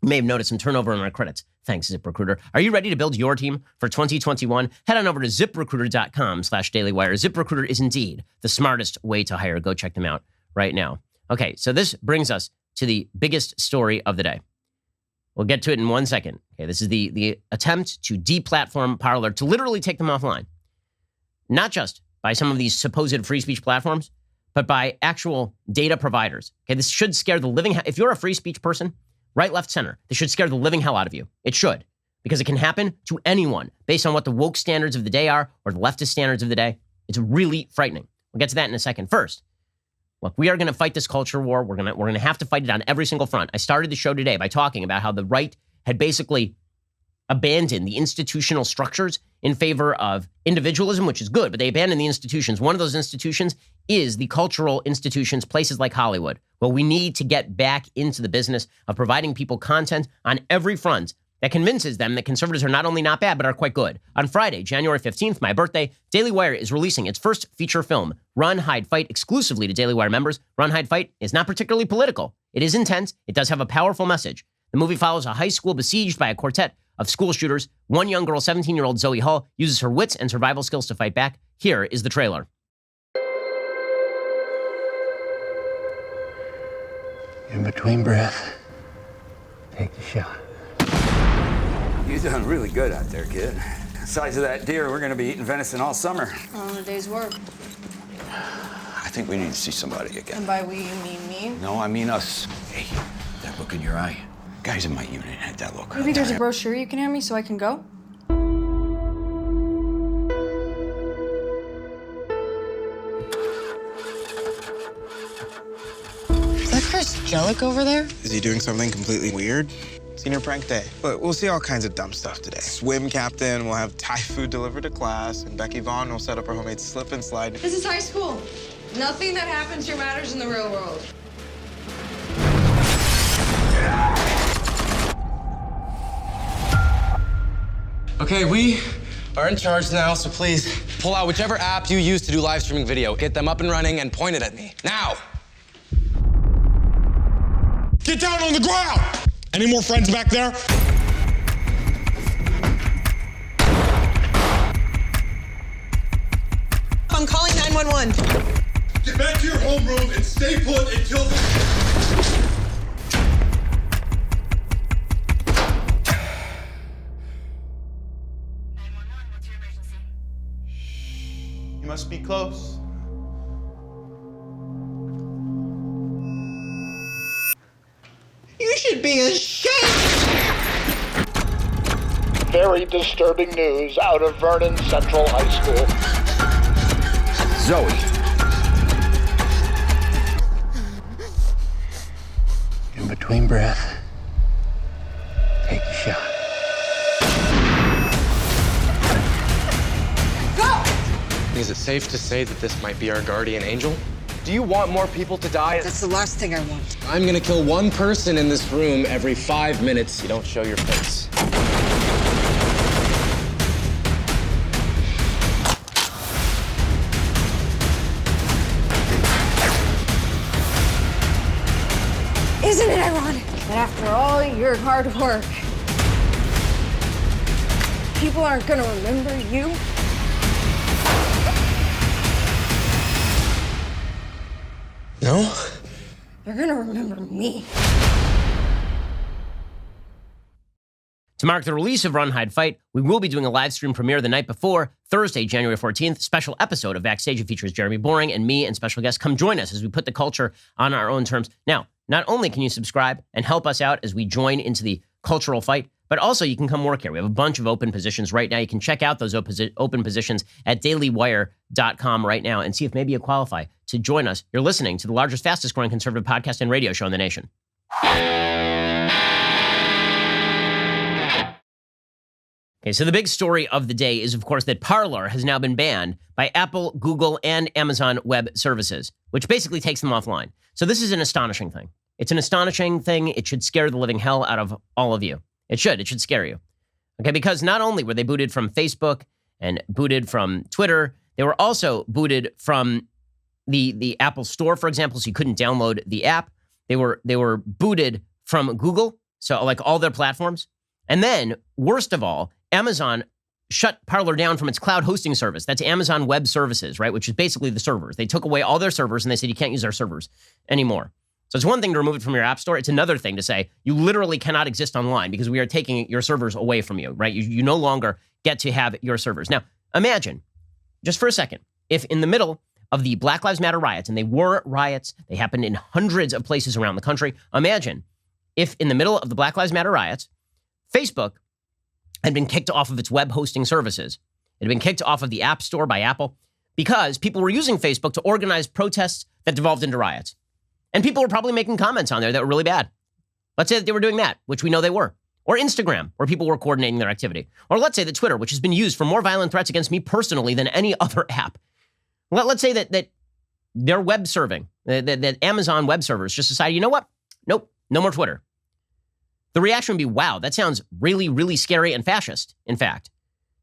You may have noticed some turnover in our credits. Thanks, ZipRecruiter. Are you ready to build your team for 2021? Head on over to ZipRecruiter.com/dailywire. ZipRecruiter is indeed the smartest way to hire. Go check them out right now. Okay, so this brings us to the biggest story of the day. We'll get to it in 1 second. Okay, this is the attempt to deplatform Parler, to literally take them offline. Not just by some of these supposed free speech platforms, but by actual data providers. Okay, this should scare the living... If you're a free speech person, right, left, center, this should scare the living hell out of you. It should, because it can happen to anyone based on what the woke standards of the day are or the leftist standards of the day. It's really frightening. We'll get to that in a second. First, look, we are going to fight this culture war. We're going to have to fight it on every single front. I started the show today by talking about how the right had basically abandoned the institutional structures in favor of individualism, which is good, but they abandoned the institutions. One of those institutions is the cultural institutions, places like Hollywood. Well, we need to get back into the business of providing people content on every front that convinces them that conservatives are not only not bad, but are quite good. On Friday, January 15th, my birthday, Daily Wire is releasing its first feature film, Run, Hide, Fight, exclusively to Daily Wire members. Run, Hide, Fight is not particularly political. It is intense. It does have a powerful message. The movie follows a high school besieged by a quartet of school shooters. One young girl, 17-year-old Zoe Hall, uses her wits and survival skills to fight back. Here is the trailer. In between breath, take the shot. You're doing really good out there, kid. The size of that deer, we're gonna be eating venison all summer. On a day's work. I think we need to see somebody again. And by we, you mean me? No, I mean us. Hey, that look in your eye. Guys in my unit had that look. Maybe there's a brochure you can hand me so I can go? Is that Chris Jellick over there? Is he doing something completely weird? Senior prank day. But we'll see all kinds of dumb stuff today. Swim captain will have Thai food delivered to class, and Becky Vaughn will set up her homemade slip and slide. This is high school. Nothing that happens here matters in the real world. Okay, we are in charge now, so please pull out whichever app you use to do live streaming video. Get them up and running and point it at me. Now! Get down on the ground! Any more friends back there? I'm calling 911. Get back to your homeroom and stay put until You must be close. You should be ashamed. Very disturbing news out of Vernon Central High School. Zoe. In between breath, take the shot. Is it safe to say that this might be our guardian angel? Do you want more people to die? That's the last thing I want. I'm gonna kill one person in this room every 5 minutes. You don't show your face. Isn't it ironic that after all your hard work, people aren't gonna remember you? No? They're gonna remember me. To mark the release of Run, Hide, Fight, we will be doing a live stream premiere the night before, Thursday, January 14th, special episode of Backstage. It features Jeremy Boring and me and special guests. Come join us as we put the culture on our own terms. Now, not only can you subscribe and help us out as we join into the cultural fight, but also you can come work here. We have a bunch of open positions right now. You can check out those open positions at dailywire.com right now and see if maybe you qualify to join us. You're listening to the largest, fastest growing conservative podcast and radio show in the nation. Okay, so the big story of the day is, of course, that Parler has now been banned by Apple, Google, and Amazon Web Services, which basically takes them offline. So this is an astonishing thing. It's an astonishing thing. It should scare the living hell out of all of you. It should scare you. Okay, because not only were they booted from Facebook and booted from Twitter, they were also booted from the Apple Store, for example, so you couldn't download the app. They were booted from Google, so like all their platforms. And then, worst of all, Amazon shut Parler down from its cloud hosting service. That's Amazon Web Services, right? Which is basically the servers. They took away all their servers and they said, you can't use our servers anymore. So it's one thing to remove it from your app store. It's another thing to say, you literally cannot exist online because we are taking your servers away from you, right? You no longer get to have your servers. Now, imagine, just for a second, if in the middle of the Black Lives Matter riots, and they were riots, they happened in hundreds of places around the country. Imagine if in the middle of the Black Lives Matter riots, Facebook had been kicked off of its web hosting services. It had been kicked off of the App Store by Apple because people were using Facebook to organize protests that devolved into riots. And people were probably making comments on there that were really bad. Let's say that they were doing that, which we know they were. Or Instagram, where people were coordinating their activity. Or let's say that Twitter, which has been used for more violent threats against me personally than any other app. Let's say that their web serving, that Amazon web servers just decided, you know what? Nope, no more Twitter. the reaction would be, wow, that sounds really, really scary and fascist, in fact.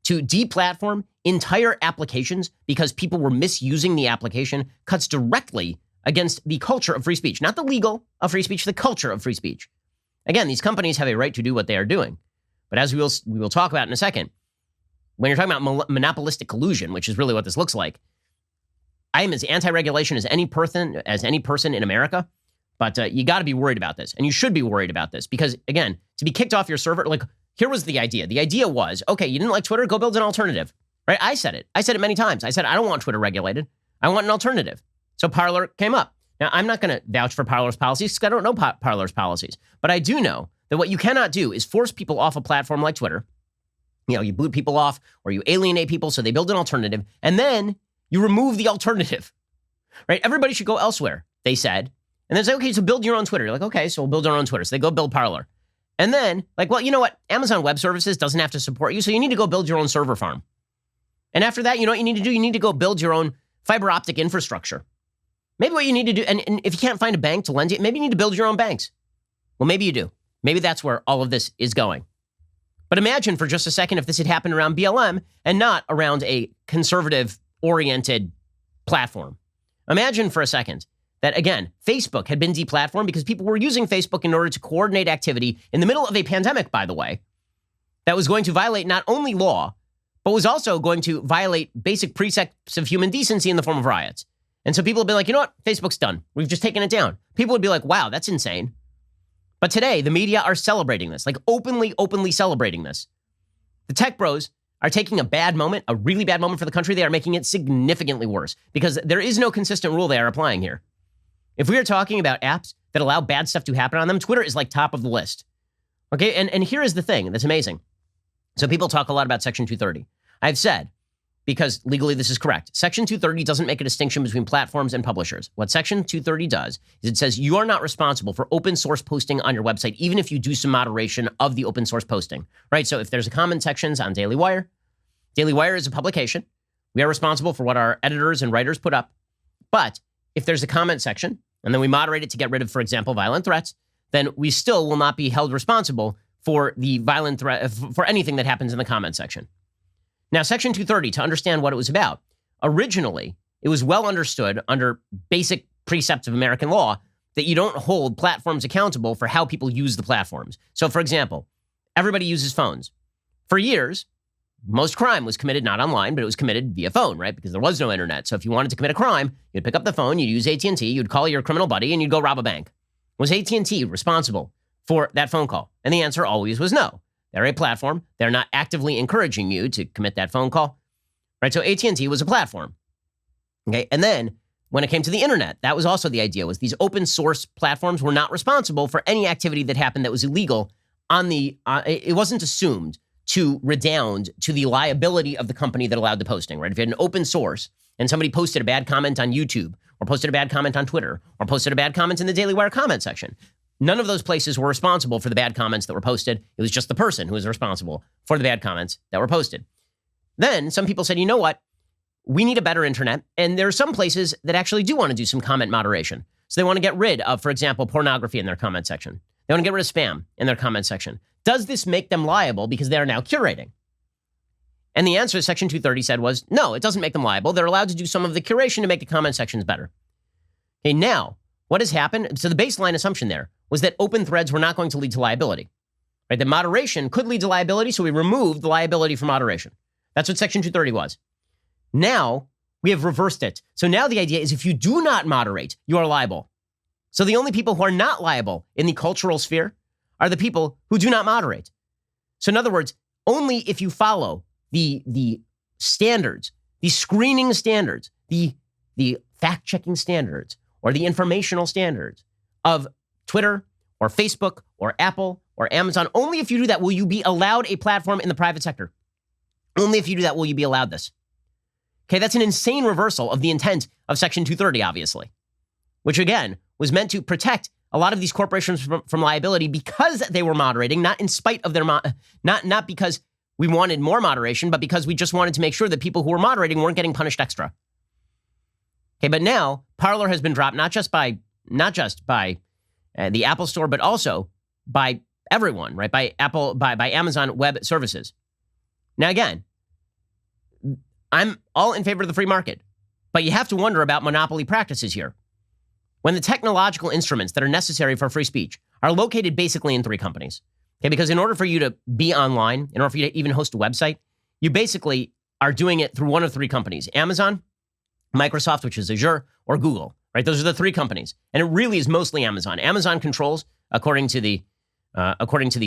To deplatform entire applications because people were misusing the application cuts directly against the culture of free speech, not the legal of free speech, the culture of free speech. Again, these companies have a right to do what they are doing. But as we will talk about in a second, when you're talking about monopolistic collusion, which is really what this looks like, I am as anti-regulation as any person in America, but you got to be worried about this, and you should be worried about this because, again, to be kicked off your server, like, here was the idea. The idea was, okay, you didn't like Twitter, go build an alternative, right? I said it many times. I said, I don't want Twitter regulated. I want an alternative. So Parler came up. Now, I'm not going to vouch for Parler's policies because I don't know Parler's policies, but I do know that what you cannot do is force people off a platform like Twitter. You know, you boot people off or you alienate people so they build an alternative, and then you remove the alternative, right? Everybody should go elsewhere, they said. And then say, okay, so build your own Twitter. You're like, okay, so we'll build our own Twitter. So they go build Parler. And then, like, well, you know what? Amazon Web Services doesn't have to support you, so you need to go build your own server farm. And after that, you know what you need to do? You need to go build your own fiber optic infrastructure. Maybe what you need to do, and if you can't find a bank to lend you, maybe you need to build your own banks. Well, maybe you do. Maybe that's where all of this is going. But imagine for just a second if this had happened around BLM and not around a conservative-oriented platform. Imagine for a second that, again, Facebook had been deplatformed because people were using Facebook in order to coordinate activity in the middle of a pandemic, by the way, that was going to violate not only law, but was also going to violate basic precepts of human decency in the form of riots. And so people would be like, you know what? Facebook's done. We've just taken it down. People would be like, wow, that's insane. But today, the media are celebrating this, like openly celebrating this. The tech bros are taking a bad moment, a really bad moment for the country. They are making it significantly worse because there is no consistent rule they are applying here. If we are talking about apps that allow bad stuff to happen on them, Twitter is like top of the list. Okay, and here is the thing that's amazing. So people talk a lot about Section 230. I've said, because legally this is correct, Section 230 doesn't make a distinction between platforms and publishers. What Section 230 does is it says you are not responsible for open source posting on your website, even if you do some moderation of the open source posting, right? So if there's a comment sections on Daily Wire is a publication. We are responsible for what our editors and writers put up. But if there's a comment section, and then we moderate it to get rid of, for example, violent threats, then we still will not be held responsible for the violent threat, for anything that happens in the comment section. Now, Section 230, to understand what it was about, originally, it was well understood under basic precepts of American law that you don't hold platforms accountable for how people use the platforms. So, for example, everybody uses phones. For years, most crime was committed not online, but it was committed via phone, right? Because there was no internet. So if you wanted to commit a crime, you'd pick up the phone, you'd use AT&T, you'd call your criminal buddy, and you'd go rob a bank. Was AT&T responsible for that phone call? And the answer always was no. They're a platform. They're not actively encouraging you to commit that phone call, right? So AT&T was a platform, okay? And then when it came to the internet, that was also the idea, was these open source platforms were not responsible for any activity that happened that was illegal on the, it wasn't assumed to redound to the liability of the company that allowed the posting, right? If you had an open source and somebody posted a bad comment on YouTube or posted a bad comment on Twitter or posted a bad comment in the Daily Wire comment section, none of those places were responsible for the bad comments that were posted. It was just the person who was responsible for the bad comments that were posted. Then some people said, you know what? We need a better internet. And there are some places that actually do want to do some comment moderation. So they want to get rid of, for example, pornography in their comment section. They want to get rid of spam in their comment section. Does this make them liable because they are now curating? And the answer Section 230 said was, no, it doesn't make them liable. They're allowed to do some of the curation to make the comment sections better. Okay, now, what has happened? So the baseline assumption there was that open threads were not going to lead to liability. Right? That moderation could lead to liability, so we removed the liability for moderation. That's what Section 230 was. Now, we have reversed it. So now the idea is if you do not moderate, you are liable. So the only people who are not liable in the cultural sphere are the people who do not moderate. So in other words, only if you follow the standards, the screening standards, the fact-checking standards, or the informational standards of Twitter or Facebook or Apple or Amazon, only if you do that will you be allowed a platform in the private sector. Only if you do that will you be allowed this. Okay, that's an insane reversal of the intent of Section 230, obviously, which again was meant to protect a lot of these corporations from liability because they were moderating, not in spite of their, not because we wanted more moderation, but because we just wanted to make sure that people who were moderating weren't getting punished extra. Okay, but now Parler has been dropped not just by the Apple Store, but also by everyone, right? By Amazon Web Services. Now, again, I'm all in favor of the free market, but you have to wonder about monopoly practices here. When the technological instruments that are necessary for free speech are located basically in three companies, okay? Because in order for you to be online, in order for you to even host a website, you basically are doing it through one of three companies: Amazon, Microsoft, which is Azure, or Google, right? Those are the three companies. And it really is mostly Amazon. Amazon controls, according to the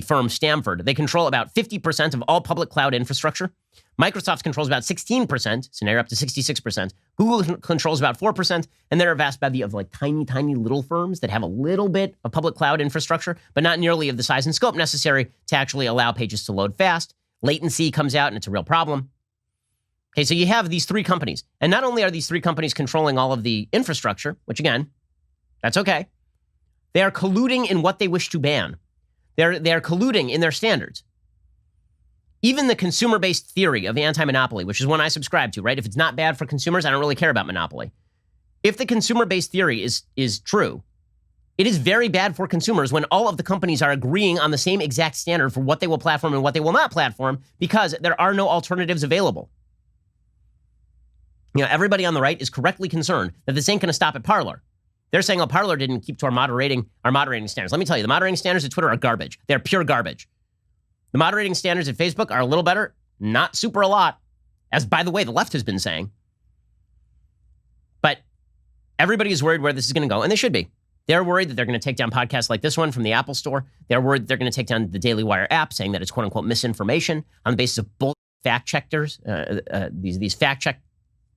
firm Stanford, they control about 50% of all public cloud infrastructure. Microsoft controls about 16%, so now you're up to 66%. Google controls about 4%, and there are a vast bevy of like tiny little firms that have a little bit of public cloud infrastructure, but not nearly of the size and scope necessary to actually allow pages to load fast. Latency comes out, and it's a real problem. Okay, so you have these three companies, and not only are these three companies controlling all of the infrastructure, which again, that's okay, they are colluding in what they wish to ban. They're colluding in their standards. Even the consumer-based theory of anti-monopoly, which is one I subscribe to, right? If it's not bad for consumers, I don't really care about monopoly. If the consumer-based theory is true, it is very bad for consumers when all of the companies are agreeing on the same exact standard for what they will platform and what they will not platform, because there are no alternatives available. You know, everybody on the right is correctly concerned that this ain't going to stop at Parler. They're saying, oh, Parler didn't keep to our moderating standards. Let me tell you, the moderating standards at Twitter are garbage. They're pure garbage. The moderating standards at Facebook are a little better, not super a lot, as, by the way, the left has been saying. But everybody is worried where this is going to go, and they should be. They're worried that they're going to take down podcasts like this one from the Apple Store. They're worried that they're going to take down the Daily Wire app, saying that it's quote-unquote misinformation on the basis of bull fact-checkers, these fact-check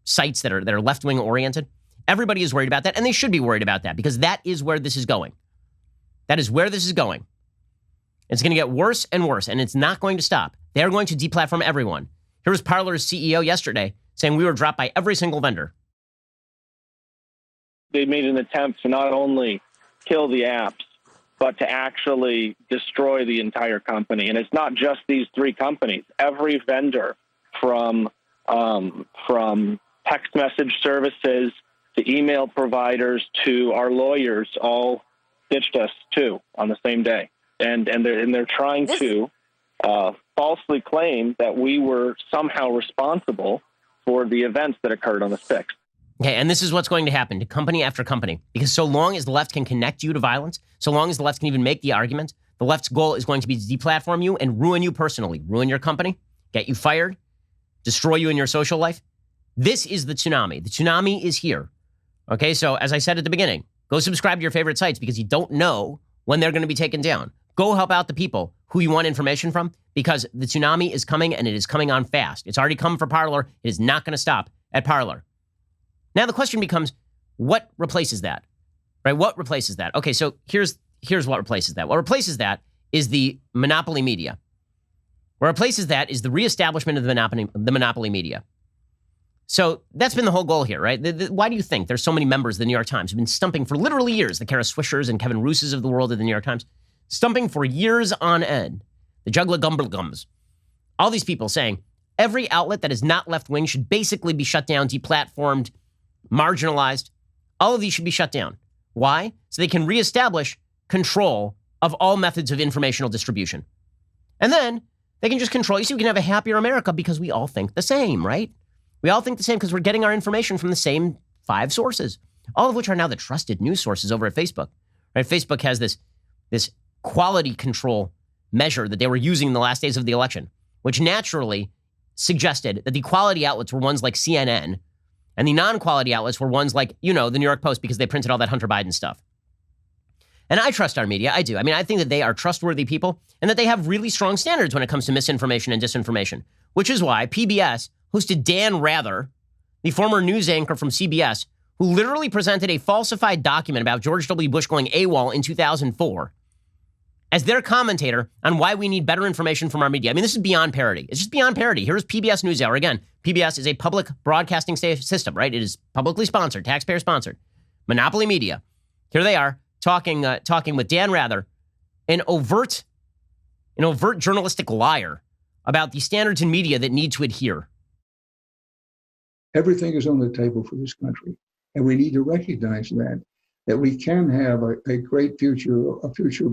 sites that are left-wing oriented. Everybody is worried about that, and they should be worried about that, because that is where this is going. That is where this is going. It's going to get worse and worse, and it's not going to stop. They're going to deplatform everyone. Here was Parler's CEO yesterday saying we were dropped by every single vendor. They made an attempt to not only kill the apps, but to actually destroy the entire company. And it's not just these three companies. Every vendor, from text message services to email providers to our lawyers, all ditched us too on the same day. And they're trying to falsely claim that we were somehow responsible for the events that occurred on the 6th. Okay, and this is what's going to happen to company after company, because so long as the left can connect you to violence, so long as the left can even make the argument, the left's goal is going to be to deplatform you and ruin you personally, ruin your company, get you fired, destroy you in your social life. This is the tsunami. The tsunami is here. Okay, so as I said at the beginning, go subscribe to your favorite sites, because you don't know when they're going to be taken down. Go help out the people who you want information from, because the tsunami is coming, and it is coming on fast. It's already come for Parler. It is not going to stop at Parler. Now the question becomes, what replaces that? Right? What replaces that? Okay, so here's what replaces that. What replaces that is the monopoly media. What replaces that is the reestablishment of the monopoly media. So that's been the whole goal here, right? Why do you think there's so many members of the New York Times who've been stumping for literally years? The Kara Swishers and Kevin Rooses of the world of the New York Times, stumping for years on end. The Juggler Gumblegums. All these people saying every outlet that is not left-wing should basically be shut down, deplatformed, marginalized. All of these should be shut down. Why? So they can reestablish control of all methods of informational distribution. And then they can just control you, so we can have a happier America, because we all think the same, right? We all think the same because we're getting our information from the same 5 sources, all of which are now the trusted news sources over at Facebook. Right? Facebook has this quality control measure that they were using in the last days of the election, which naturally suggested that the quality outlets were ones like CNN, and the non-quality outlets were ones like, the New York Post, because they printed all that Hunter Biden stuff. And I trust our media. I do. I mean, I think that they are trustworthy people, and that they have really strong standards when it comes to misinformation and disinformation, which is why PBS hosted Dan Rather, the former news anchor from CBS, who literally presented a falsified document about George W. Bush going AWOL in 2004 as their commentator on why we need better information from our media. I mean, this is beyond parody. It's just beyond parody. Here's PBS NewsHour. Again, PBS is a public broadcasting system, right? It is publicly sponsored, taxpayer sponsored. Monopoly media. Here they are talking with Dan Rather, an overt journalistic liar about the standards in media that need to adhere. Everything is on the table for this country, and we need to recognize that we can have a great future, a future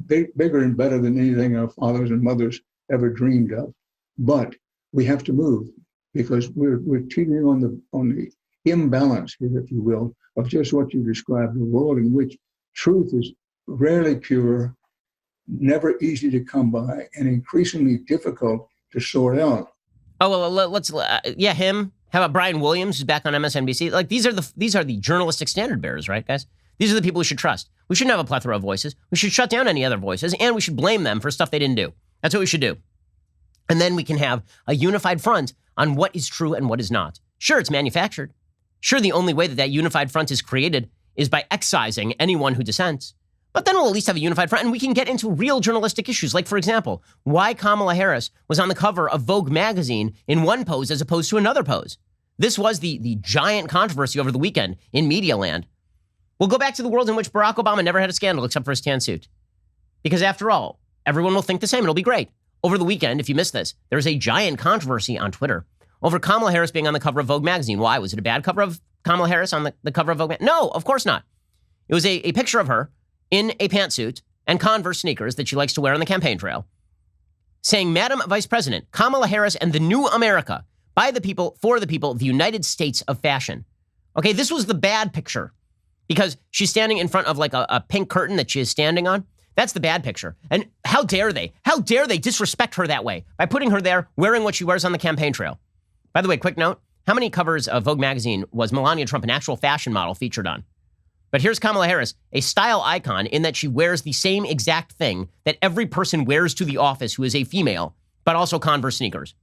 bigger and better than anything our fathers and mothers ever dreamed of. But we have to move because we're teetering on the imbalance here, if you will, of just what you described, the world in which truth is rarely pure, never easy to come by, and increasingly difficult to sort out. Oh, well, let's him. How about Brian Williams, who's back on MSNBC? Like, these are the journalistic standard bearers, right, guys? These are the people we should trust. We shouldn't have a plethora of voices. We should shut down any other voices, and we should blame them for stuff they didn't do. That's what we should do. And then we can have a unified front on what is true and what is not. Sure, it's manufactured. Sure, the only way that unified front is created is by excising anyone who dissents. But then we'll at least have a unified front, and we can get into real journalistic issues. Like, for example, why Kamala Harris was on the cover of Vogue magazine in one pose as opposed to another pose. This was the giant controversy over the weekend in media land. We'll go back to the world in which Barack Obama never had a scandal except for his tan suit. Because after all, everyone will think the same. It'll be great. Over the weekend, if you missed this, there was a giant controversy on Twitter over Kamala Harris being on the cover of Vogue magazine. Why? Was it a bad cover of Kamala Harris on the cover of Vogue magazine? No, of course not. It was a picture of her in a pantsuit and Converse sneakers that she likes to wear on the campaign trail, saying, Madam Vice President, Kamala Harris and the new America, by the people, for the people, the United States of fashion. Okay, this was the bad picture because she's standing in front of like a pink curtain that she is standing on. That's the bad picture. And how dare they disrespect her that way by putting her there wearing what she wears on the campaign trail. By the way, quick note, how many covers of Vogue magazine was Melania Trump, an actual fashion model, featured on? But here's Kamala Harris, a style icon in that she wears the same exact thing that every person wears to the office who is a female, but also Converse sneakers.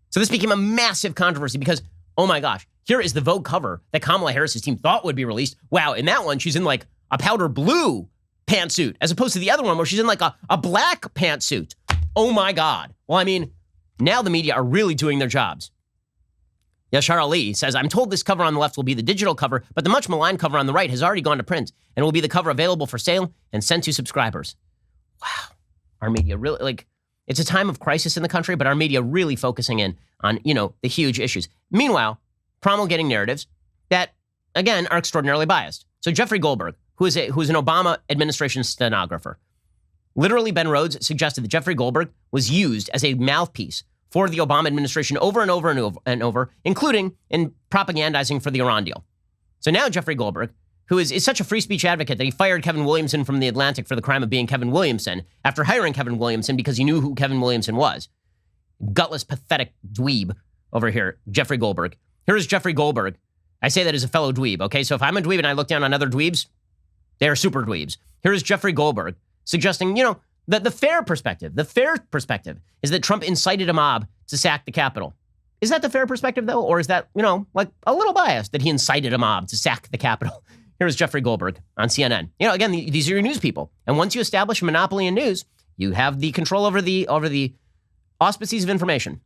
So this became a massive controversy because, oh my gosh, here is the Vogue cover that Kamala Harris's team thought would be released. Wow, in that one, she's in like a powder blue pantsuit, as opposed to the other one where she's in like a black pantsuit. Oh my God. Well, I mean, now the media are really doing their jobs. Yashar Ali says, I'm told this cover on the left will be the digital cover, but the much maligned cover on the right has already gone to print and will be the cover available for sale and sent to subscribers. Wow. Our media really, like, it's a time of crisis in the country, but our media really focusing in on, the huge issues. Meanwhile, promulgating narratives that, again, are extraordinarily biased. So Jeffrey Goldberg, who is an Obama administration stenographer, literally Ben Rhodes suggested that Jeffrey Goldberg was used as a mouthpiece for the Obama administration over and over and over and over, including in propagandizing for the Iran deal. So now Jeffrey Goldberg, who is such a free speech advocate that he fired Kevin Williamson from The Atlantic for the crime of being Kevin Williamson after hiring Kevin Williamson because he knew who Kevin Williamson was. Gutless, pathetic dweeb over here, Jeffrey Goldberg. Here is Jeffrey Goldberg. I say that as a fellow dweeb, okay? So if I'm a dweeb and I look down on other dweebs, they are super dweebs. Here is Jeffrey Goldberg suggesting, that the fair perspective is that Trump incited a mob to sack the Capitol. Is that the fair perspective, though? Or is that, like a little biased that he incited a mob to sack the Capitol? Here is Jeffrey Goldberg on CNN. Again, these are your news people. And once you establish a monopoly in news, you have the control over the auspices of information.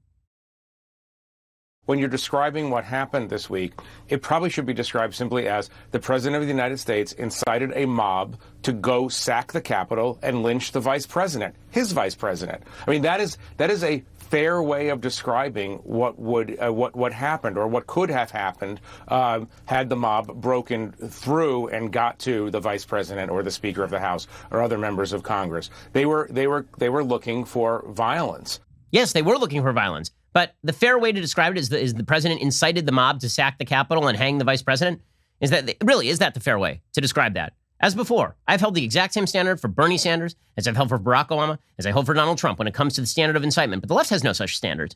When you're describing what happened this week, it probably should be described simply as the President of the United States incited a mob to go sack the Capitol and lynch the Vice President, his Vice President. I mean, that is a fair way of describing what happened or what could have happened had the mob broken through and got to the Vice President or the Speaker of the House or other members of Congress. They were looking for violence. Yes, they were looking for violence. But the fair way to describe it is the president incited the mob to sack the Capitol and hang the vice president? Is that the fair way to describe that? As before, I've held the exact same standard for Bernie Sanders as I've held for Barack Obama, as I hold for Donald Trump when it comes to the standard of incitement. But the left has no such standards.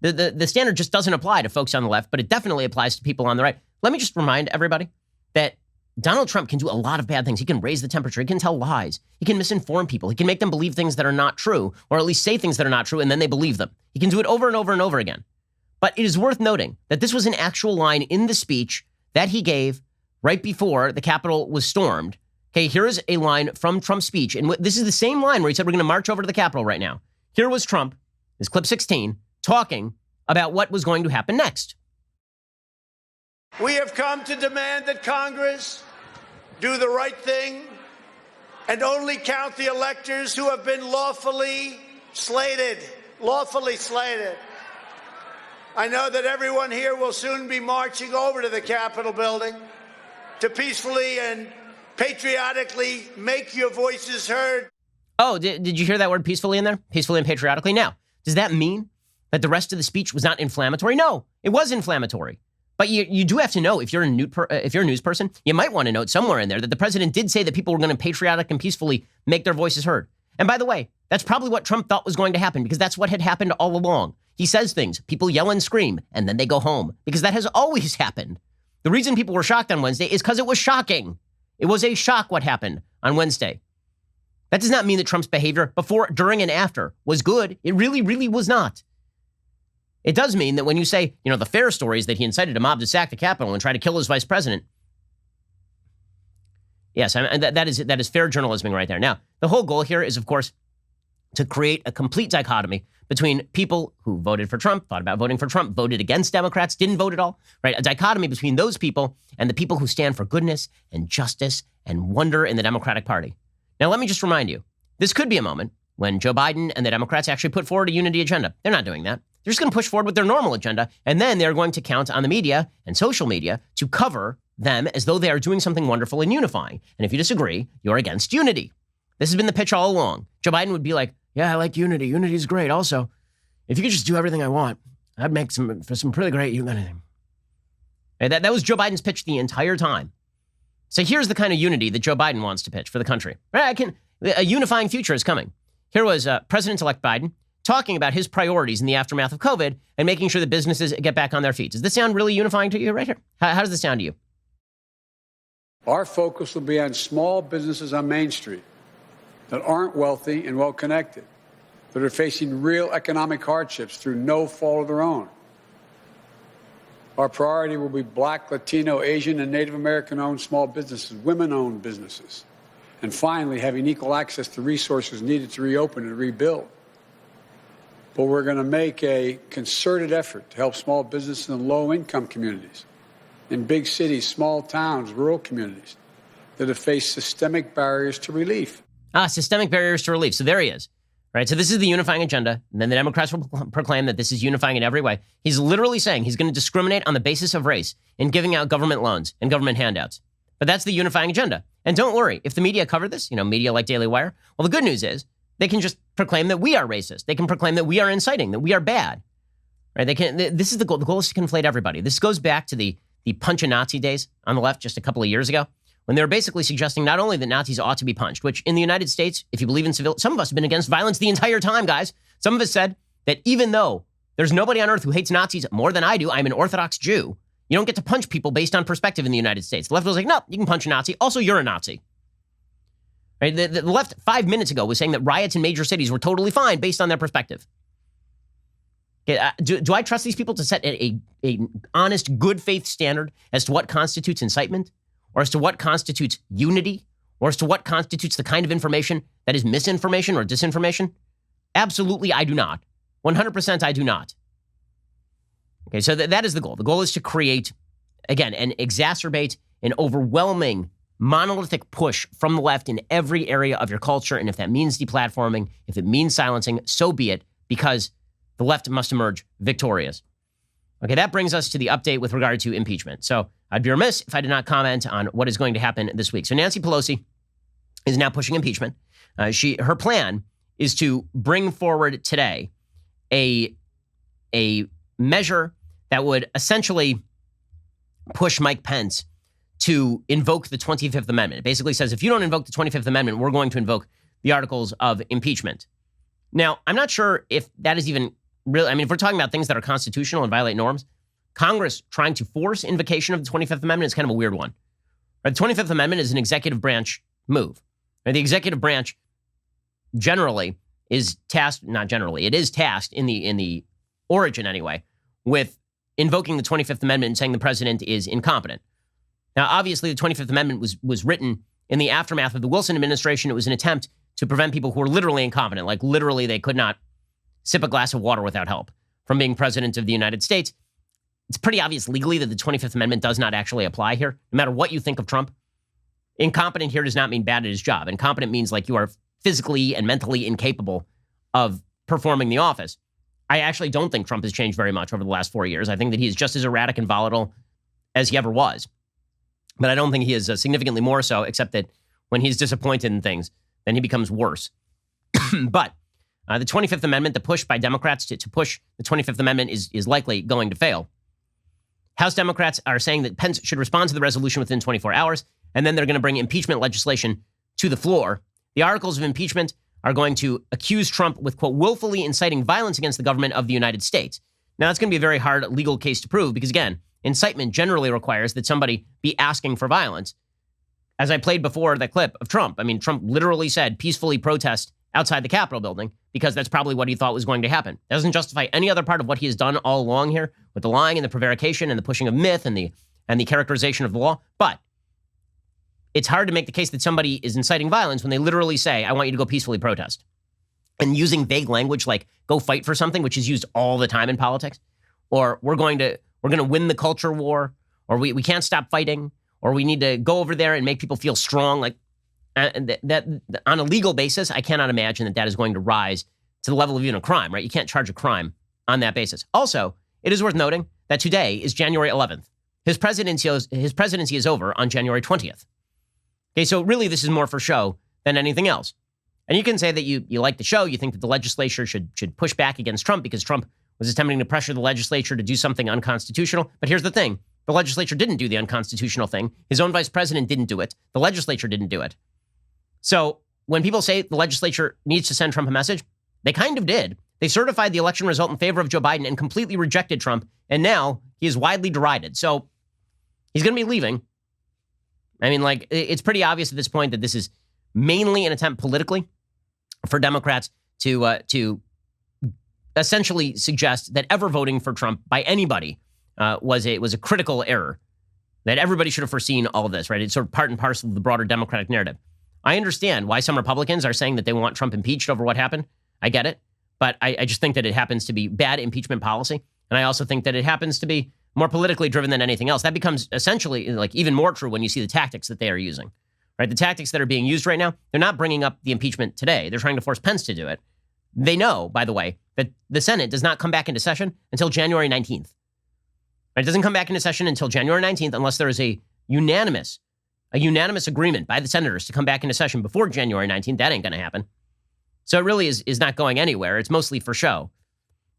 The standard just doesn't apply to folks on the left, but it definitely applies to people on the right. Let me just remind everybody that Donald Trump can do a lot of bad things. He can raise the temperature. He can tell lies. He can misinform people. He can make them believe things that are not true, or at least say things that are not true, and then they believe them. He can do it over and over and over again. But it is worth noting that this was an actual line in the speech that he gave right before the Capitol was stormed. Okay, here is a line from Trump's speech, and this is the same line where he said, we're going to march over to the Capitol right now. Here was Trump, this clip 16, talking about what was going to happen next. We have come to demand that Congress do the right thing and only count the electors who have been lawfully slated. I know that everyone here will soon be marching over to the Capitol building to peacefully and patriotically make your voices heard. Oh, did you hear that word peacefully in there? Peacefully and patriotically? Now, does that mean that the rest of the speech was not inflammatory? No, it was inflammatory. But you do have to know, if you're a news person, you might want to note somewhere in there that the president did say that people were going to patriotic and peacefully make their voices heard. And by the way, that's probably what Trump thought was going to happen, because that's what had happened all along. He says things, people yell and scream, and then they go home, because that has always happened. The reason people were shocked on Wednesday is because it was shocking. It was a shock what happened on Wednesday. That does not mean that Trump's behavior before, during, and after was good. It really, really was not. It does mean that when you say, the fair story is that he incited a mob to sack the Capitol and try to kill his vice president. Yes, that is fair journalism right there. Now, the whole goal here is, of course, to create a complete dichotomy between people who voted for Trump, thought about voting for Trump, voted against Democrats, didn't vote at all, right? A dichotomy between those people and the people who stand for goodness and justice and wonder in the Democratic Party. Now, let me just remind you, this could be a moment when Joe Biden and the Democrats actually put forward a unity agenda. They're not doing that. They're just going to push forward with their normal agenda, and then they're going to count on the media and social media to cover them as though they are doing something wonderful and unifying. And if you disagree, you're against unity. This has been the pitch all along. Joe Biden would be like, yeah, I like unity. Unity is great. Also, if you could just do everything I want, I'd make some pretty great unity. That was Joe Biden's pitch the entire time. So here's the kind of unity that Joe Biden wants to pitch for the country. A unifying future is coming. Here was President-elect Biden talking about his priorities in the aftermath of COVID and making sure that businesses get back on their feet. Does this sound really unifying to you right here? How does this sound to you? Our focus will be on small businesses on Main Street that aren't wealthy and well-connected, that are facing real economic hardships through no fault of their own. Our priority will be Black, Latino, Asian, and Native American-owned small businesses, women-owned businesses, and finally, having equal access to resources needed to reopen and rebuild. But we're going to make a concerted effort to help small businesses in low-income communities, in big cities, small towns, rural communities that have faced systemic barriers to relief. Systemic barriers to relief. So there he is. Right. So this is the unifying agenda. And then the Democrats will proclaim that this is unifying in every way. He's literally saying he's going to discriminate on the basis of race in giving out government loans and government handouts. But that's the unifying agenda. And don't worry, if the media cover this, media like Daily Wire, well, the good news is they can just proclaim that we are racist. They can proclaim that we are inciting, that we are bad. Right? This is the goal. The goal is to conflate everybody. This goes back to the punch-a-Nazi days on the left just a couple of years ago, when they were basically suggesting not only that Nazis ought to be punched, which in the United States, if you believe in civil, some of us have been against violence the entire time, guys. Some of us said that even though there's nobody on earth who hates Nazis more than I do, I'm an Orthodox Jew, you don't get to punch people based on perspective in the United States. The left was like, no, you can punch a Nazi. Also, you're a Nazi. Right? The left 5 minutes ago was saying that riots in major cities were totally fine based on their perspective. Okay, do I trust these people to set a honest, good faith standard as to what constitutes incitement? Or as to what constitutes unity, or as to what constitutes the kind of information that is misinformation or disinformation? Absolutely, I do not. 100% I do not. Okay, so that is the goal. The goal is to create, again, and exacerbate an overwhelming monolithic push from the left in every area of your culture. And if that means deplatforming, if it means silencing, so be it, because the left must emerge victorious. Okay, that brings us to the update with regard to impeachment. So I'd be remiss if I did not comment on what is going to happen this week. So Nancy Pelosi is now pushing impeachment. Her plan is to bring forward today a measure that would essentially push Mike Pence to invoke the 25th Amendment. It basically says, if you don't invoke the 25th Amendment, we're going to invoke the articles of impeachment. Now, I'm not sure if that is even real. I mean, if we're talking about things that are constitutional and violate norms, Congress trying to force invocation of the 25th Amendment is kind of a weird one. Right? The 25th Amendment is an executive branch move. Right? The executive branch generally is tasked, not generally, it is tasked in the origin anyway, with invoking the 25th Amendment and saying the president is incompetent. Now, obviously, the 25th Amendment was written in the aftermath of the Wilson administration. It was an attempt to prevent people who were literally incompetent, like literally they could not sip a glass of water without help, from being president of the United States. It's pretty obvious legally that the 25th Amendment does not actually apply here, no matter what you think of Trump. Incompetent here does not mean bad at his job. Incompetent means like you are physically and mentally incapable of performing the office. I actually don't think Trump has changed very much over the last 4 years. I think that he is just as erratic and volatile as he ever was. But I don't think he is significantly more so, except that when he's disappointed in things, then he becomes worse. But the 25th Amendment, the push by Democrats to push the 25th Amendment is likely going to fail. House Democrats are saying that Pence should respond to the resolution within 24 hours, and then they're going to bring impeachment legislation to the floor. The articles of impeachment are going to accuse Trump with, quote, willfully inciting violence against the government of the United States. Now, that's going to be a very hard legal case to prove because, again, incitement generally requires that somebody be asking for violence. As I played before that clip of Trump, I mean, Trump literally said peacefully protest outside the Capitol building because that's probably what he thought was going to happen. That doesn't justify any other part of what he has done all along here with the lying and the prevarication and the pushing of myth and the characterization of the law. But it's hard to make the case that somebody is inciting violence when they literally say, I want you to go peacefully protest. And using vague language like go fight for something, which is used all the time in politics, or we're going to win the culture war, or we can't stop fighting, or we need to go over there and make people feel strong. Like that on a legal basis, I cannot imagine that is going to rise to the level of even a crime, right? You can't charge a crime on that basis. Also, it is worth noting that today is January 11th. His presidency is over on January 20th. Okay, so really this is more for show than anything else. And you can say that you like the show, you think that the legislature should push back against Trump because Trump was attempting to pressure the legislature to do something unconstitutional. But here's the thing. The legislature didn't do the unconstitutional thing. His own vice president didn't do it. The legislature didn't do it. So when people say the legislature needs to send Trump a message, they kind of did. They certified the election result in favor of Joe Biden and completely rejected Trump. And now he is widely derided. So he's going to be leaving. I mean, like, it's pretty obvious at this point that this is mainly an attempt politically for Democrats to essentially suggest that ever voting for Trump by anybody was a critical error, that everybody should have foreseen all of this, right? It's sort of part and parcel of the broader Democratic narrative. I understand why some Republicans are saying that they want Trump impeached over what happened. I get it. But I just think that it happens to be bad impeachment policy. And I also think that it happens to be more politically driven than anything else. That becomes essentially like even more true when you see the tactics that they are using, right? The tactics that are being used right now, they're not bringing up the impeachment today. They're trying to force Pence to do it. They know, by the way, that the Senate does not come back into session until January 19th. It doesn't come back into session until January 19th unless there is a unanimous agreement by the senators to come back into session before January 19th. That ain't going to happen. So it really is not going anywhere. It's mostly for show.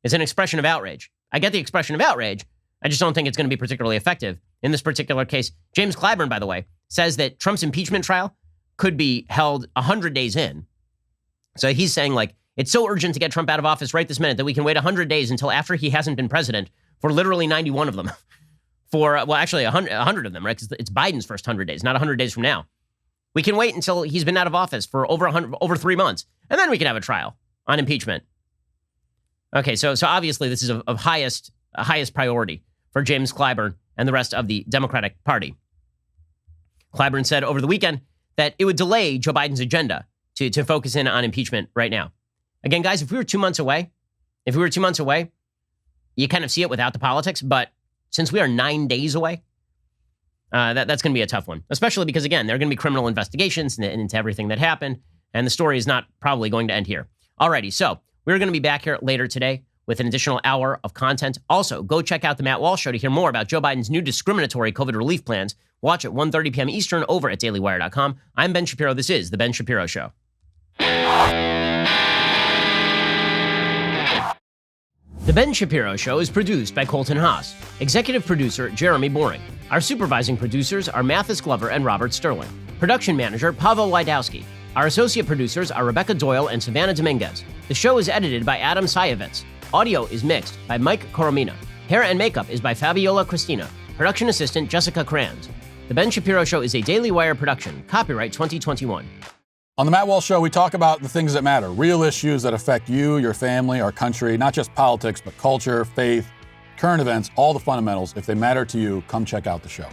It's an expression of outrage. I get the expression of outrage. I just don't think it's going to be particularly effective in this particular case. James Clyburn, by the way, says that Trump's impeachment trial could be held 100 days in. So he's saying, like, it's so urgent to get Trump out of office right this minute that we can wait 100 days until after he hasn't been president for literally 91 of them. Actually 100 of them, right? Because it's Biden's first 100 days, not 100 days from now. We can wait until he's been out of office for over 3 months, and then we can have a trial on impeachment. Okay, so obviously this is of highest priority for James Clyburn and the rest of the Democratic Party. Clyburn said over the weekend that it would delay Joe Biden's agenda to focus in on impeachment right now. Again, guys, if we were 2 months away, you kind of see it without the politics, but since we are 9 days away, that's going to be a tough one, especially because, again, there are going to be criminal investigations into everything that happened, and the story is not probably going to end here. Alrighty, so we're going to be back here later today with an additional hour of content. Also, go check out the Matt Walsh Show to hear more about Joe Biden's new discriminatory COVID relief plans. Watch at 1:30 p.m. Eastern over at dailywire.com. I'm Ben Shapiro. This is The Ben Shapiro Show. The Ben Shapiro Show is produced by Colton Haas. Executive producer, Jeremy Boring. Our supervising producers are Mathis Glover and Robert Sterling. Production manager, Pavel Wydowski. Our associate producers are Rebecca Doyle and Savannah Dominguez. The show is edited by Adam Sayevitz. Audio is mixed by Mike Coromina. Hair and makeup is by Fabiola Cristina. Production assistant, Jessica Kranz. The Ben Shapiro Show is a Daily Wire production. Copyright 2021. On the Matt Walsh Show, we talk about the things that matter, real issues that affect you, your family, our country, not just politics, but culture, faith, current events, all the fundamentals. If they matter to you, come check out the show.